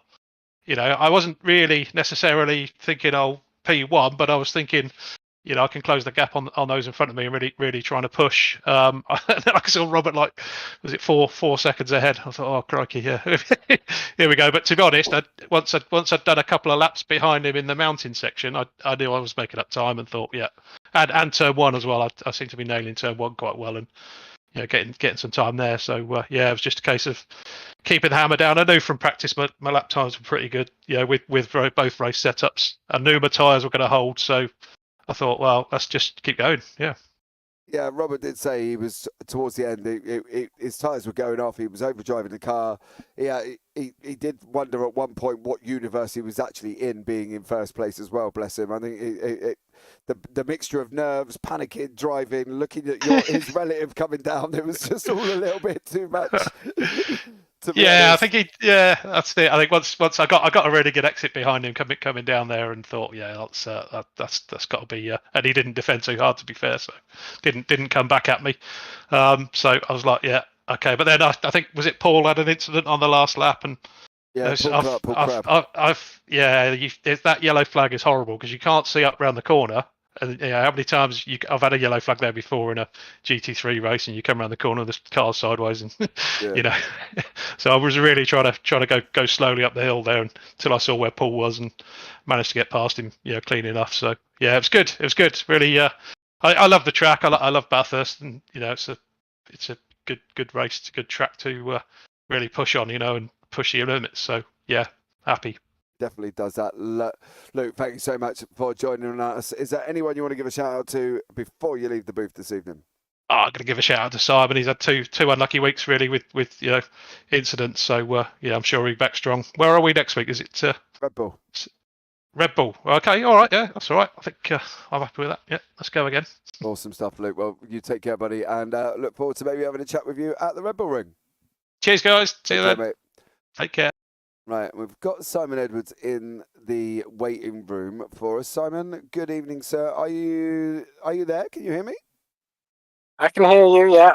I wasn't really necessarily thinking P1, but I was thinking, I can close the gap on those in front of me, and really trying to push. And then I saw Robert, like, was it 4 seconds ahead? I thought, oh crikey, yeah, here we go. But to be honest, once I'd done a couple of laps behind him in the mountain section, I knew I was making up time, and thought, yeah, and turn 1 as well. I seem to be nailing turn 1 quite well, and getting some time there. So it was just a case of keeping the hammer down. I knew from practice my lap times were pretty good. With both race setups. I knew my tyres were going to hold, so I thought, well, let's just keep going. Yeah. Yeah, Robert did say he was towards the end. His tyres were going off. He was overdriving the car. Yeah, he did wonder at one point what universe he was actually in, being in first place as well. Bless him. I think the mixture of nerves, panicking, driving, looking at his relative coming down, it was just all a little bit too much. Yeah, I think that's it. I think once I got a really good exit behind him coming down there, and thought, yeah, that's got to be. And he didn't defend too hard, to be fair, so didn't come back at me. So I was like, yeah, okay. But then I think, was it Paul had an incident on the last lap, and yeah, Paul Crab. That yellow flag is horrible, because you can't see up round the corner. And how many times I've had a yellow flag there before in a GT3 race, and you come around the corner, the car's sideways, and So I was really trying to go slowly up the hill there until I saw where Paul was, and managed to get past him, clean enough. So yeah, it was good. It was good. Really, I love the track. I love Bathurst, and it's a good race. It's a good track to really push on, and push your limits. So yeah, happy. Definitely does that. Luke, thank you so much for joining us. Is there anyone you want to give a shout out to before you leave the booth this evening? I'm going to give a shout out to Simon. He's had two unlucky weeks really with incidents. So I'm sure he'll be back strong. Where are we next week? Is it Red Bull? Red Bull. Okay, all right. Yeah, that's all right. I think I'm happy with that. Yeah, let's go again. Awesome stuff, Luke. Well, you take care, buddy, and look forward to maybe having a chat with you at the Red Bull ring. Cheers, guys. See you then. Mate. Take care. Right, we've got Simon Edwards in the waiting room for us. Simon, good evening, sir. Are you there? Can you hear me? I can hear you, yeah.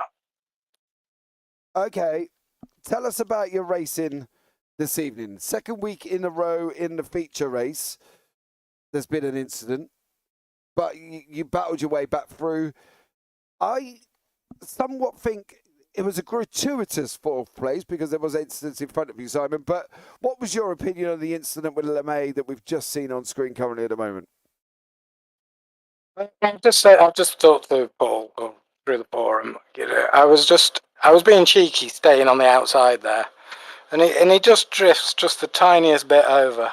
Okay, tell us about your racing this evening. Second week in a row in the feature race. There's been an incident, but you battled your way back through. I somewhat think it was a gratuitous fourth place because there was incidents in front of you, Simon. But what was your opinion on the incident with LeMay that we've just seen on screen currently at the moment? I've just talked to Paul through the forum. I was being cheeky, staying on the outside there, and he just drifts just the tiniest bit over,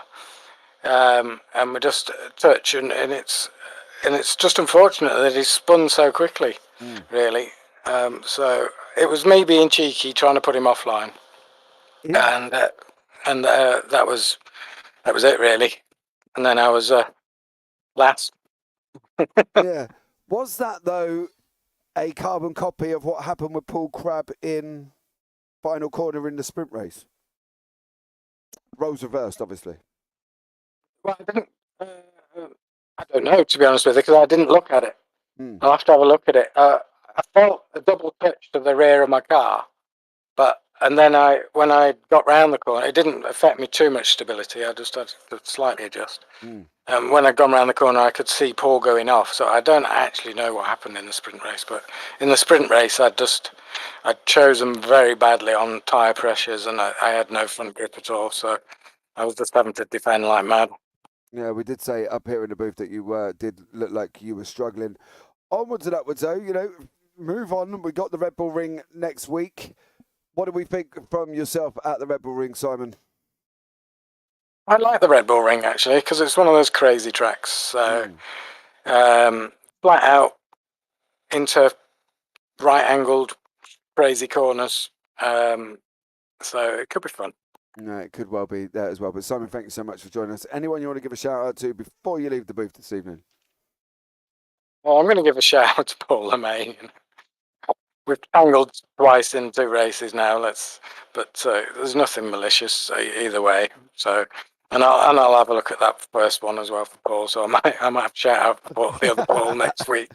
and we just touch, and it's just unfortunate that he spun so quickly, really. So it was me being cheeky, trying to put him offline, and that was it really. And then I was last. Yeah. Was that, though, a carbon copy of what happened with Paul Crabb in final corner in the sprint race? Roles reversed, obviously. Well, I don't know, to be honest with you, because I didn't look at it. I'll have to have a look at it. I felt a double touch to the rear of my car, and then when I got round the corner, it didn't affect me too much stability. I just had to slightly adjust. When I'd gone round the corner, I could see Paul going off. So I don't actually know what happened in the sprint race, but in the sprint race, I'd chosen very badly on tyre pressures, and I had no front grip at all. So I was just having to defend like mad. Yeah, we did say up here in the booth that you did look like you were struggling. Onwards and upwards, though, move on. We got the Red Bull Ring next week. What do we think from yourself at the Red Bull Ring, Simon? I like the Red Bull Ring, actually, because it's one of those crazy tracks. So, flat out into right-angled, crazy corners. So it could be fun. No, it could well be that as well. But Simon, thank you so much for joining us. Anyone you want to give a shout out to before you leave the booth this evening? Well, I'm going to give a shout out to Paul LeMay. We've tangled twice in 2 races now. But there's nothing malicious either way. So, and I'll have a look at that first one as well for Paul. So I might have to shout out for the other Paul next week.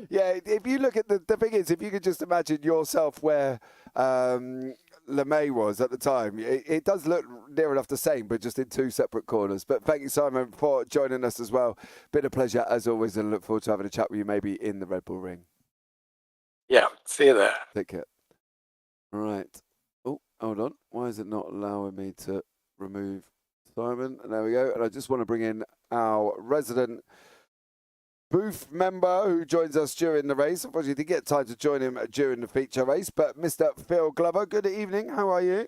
Yeah, if you look at the thing is, if you could just imagine yourself where LeMay was at the time, it does look near enough the same, but just in 2 separate corners. But thank you, Simon, for joining us as well. Been a pleasure as always, and look forward to having a chat with you maybe in the Red Bull Ring. Yeah, see you there. Take care. All right. Oh, hold on. Why is it not allowing me to remove Simon? And there we go. And I just want to bring in our resident booth member who joins us during the race. Unfortunately, didn't get time to join him during the feature race, but Mr. Phil Glover, good evening. How are you?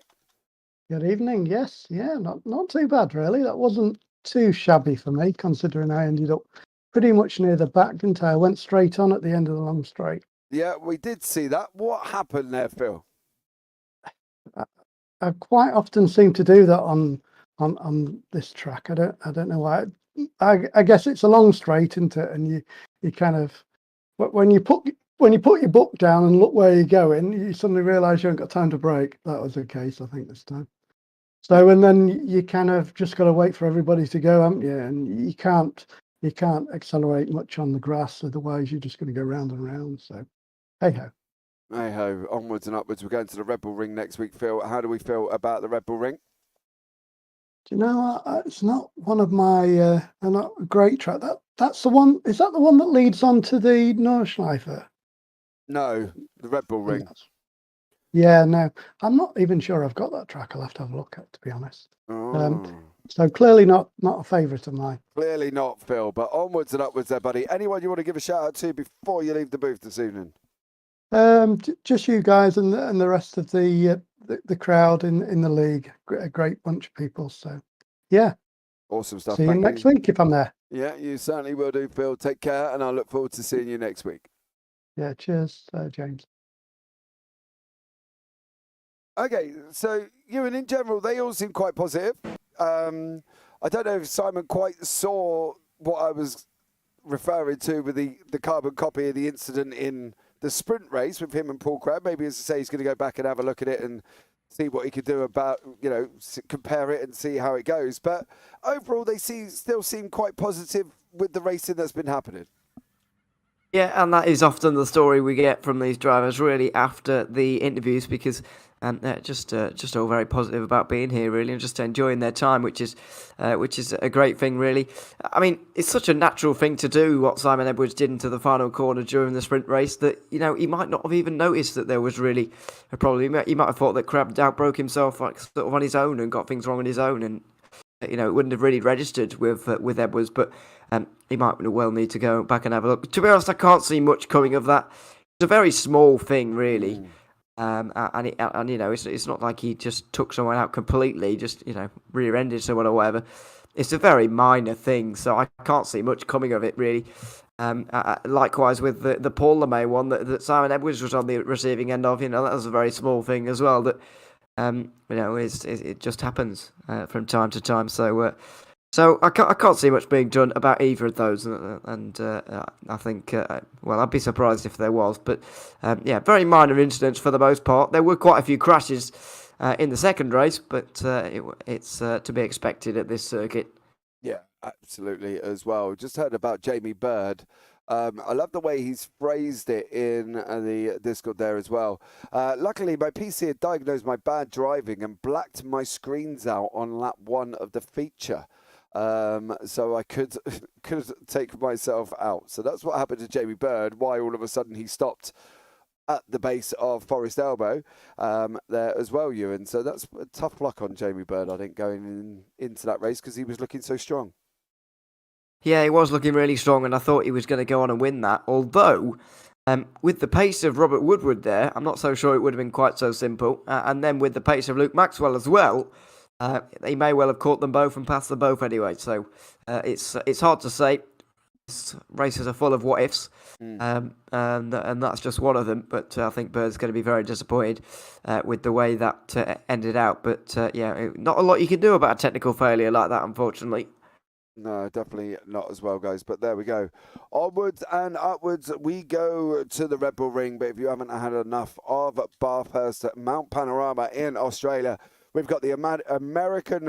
Good evening. Yes, yeah, not too bad really. That wasn't too shabby for me, considering I ended up pretty much near the back, didn't I? I went straight on at the end of the long straight. Yeah, we did see that. What happened there, Phil? I quite often seem to do that on this track. I don't know why. I guess it's a long straight, isn't it? And you kind of when you put your book down and look where you're going, you suddenly realise you haven't got time to brake. That was the case, I think, this time. So and then you kind of just got to wait for everybody to go, haven't you? And you can't accelerate much on the grass, otherwise you're just going to go round and round. So hey ho. Hey ho, onwards and upwards. We're going to the Red Bull Ring next week, Phil. How do we feel about the Red Bull Ring? Do you know, it's not one of my not a great track. That's the one. Is that the one that leads on to the Nordschleife? No, the Red Bull Ring. Yeah, no, I'm not even sure I've got that track. I'll have to have a look at, to be honest. Oh. So clearly not a favourite of mine. Clearly not, Phil, but onwards and upwards there, buddy. Anyone you want to give a shout out to before you leave the booth this evening? Just you guys and the rest of the crowd in the league. A great bunch of people. So, yeah. Awesome stuff. See you next week if I'm there. Yeah, you certainly will do, Phil. Take care, and I look forward to seeing you next week. Yeah, cheers, James. Okay, so Ewan, in general, they all seem quite positive. I don't know if Simon quite saw what I was referring to with the carbon copy of the incident in the sprint race with him and Paul Crabb. Maybe, as I say, he's going to go back and have a look at it and see what he could do about, compare it and see how it goes. But overall, they still seem quite positive with the racing that's been happening. Yeah, and that is often the story we get from these drivers really after the interviews, because they're just all very positive about being here really, and just enjoying their time, which is a great thing really. I mean, it's such a natural thing to do what Simon Edwards did into the final corner during the sprint race that he might not have even noticed that there was really a problem. He might have thought that Crabb outbroke himself like sort of on his own and got things wrong on his own, and it wouldn't have really registered with Edwards, but he might well need to go back and have a look. To be honest, I can't see much coming of that. It's a very small thing, really, and it's not like he just took someone out completely, just rear-ended someone or whatever. It's a very minor thing, so I can't see much coming of it, really. Likewise with the Paul LeMay one that Simon Edwards was on the receiving end of, that was a very small thing as well. That it just happens from time to time. So I can't see much being done about either of those, and I think I'd be surprised if there was, but very minor incidents for the most part. There were quite a few crashes in the second race, but it's to be expected at this circuit. Yeah, absolutely as well. Just heard about Jamie Bird. I love the way he's phrased it in the Discord there as well. Luckily, my PC had diagnosed my bad driving and blacked my screens out on lap 1 of the feature. So I could take myself out. So that's what happened to Jamie Bird, why all of a sudden he stopped at the base of Forest Elbow there as well, Ewan. So that's a tough luck on Jamie Bird, I think, going into that race because he was looking so strong. Yeah, he was looking really strong, and I thought he was going to go on and win that. Although, with the pace of Robert Woodward there, I'm not so sure it would have been quite so simple. And then with the pace of Luke Maxwell as well, he may well have caught them both and passed them both anyway. So it's hard to say. Races are full of what ifs, and that's just one of them. But I think Bird's going to be very disappointed with the way that ended out. But not a lot you can do about a technical failure like that, unfortunately. No, definitely not as well, guys. But there we go. Onwards and upwards we go to the Red Bull Ring. But if you haven't had enough of Bathurst at Mount Panorama in Australia, we've got the American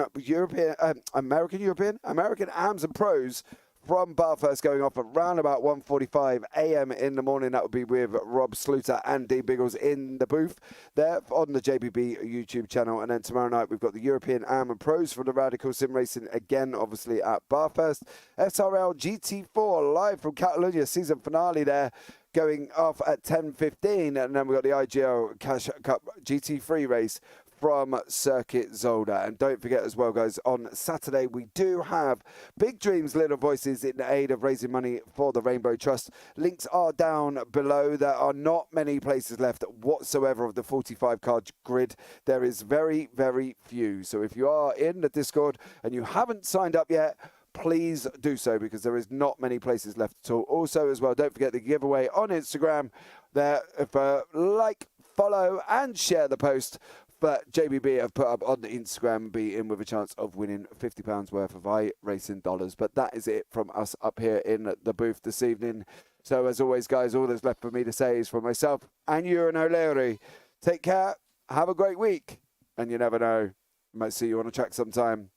AMs and Pros from Bathurst going off at around about 1:45 a.m. in the morning. That would be with Rob Sluter and Dean Biggles in the booth there on the JPB YouTube channel. And then tomorrow night we've got the European AM and Pros from the Radical Sim Racing again, obviously at Bathurst. SRL GT4 live from Catalonia, season finale there, going off at 10:15. And then we've got the IGL Cash Cup GT3 race from Circuit Zolder. And don't forget as well, guys, on Saturday we do have Big Dreams Little Voices in aid of raising money for the Rainbow Trust. Links are down below. There are not many places left whatsoever of the 45 card grid. There is very, very few. So if you are in the Discord and you haven't signed up yet, please do so, because there is not many places left at all. Also as well, don't forget the giveaway on Instagram there. If like, follow and share the post. But JBB have put up on the Instagram, be in with a chance of winning £50 worth of iRacing dollars. But that is it from us up here in the booth this evening. So as always, guys, all that's left for me to say is for myself and Ewan O'Leary, take care, have a great week, and you never know, might see you on a track sometime.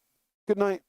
Good night.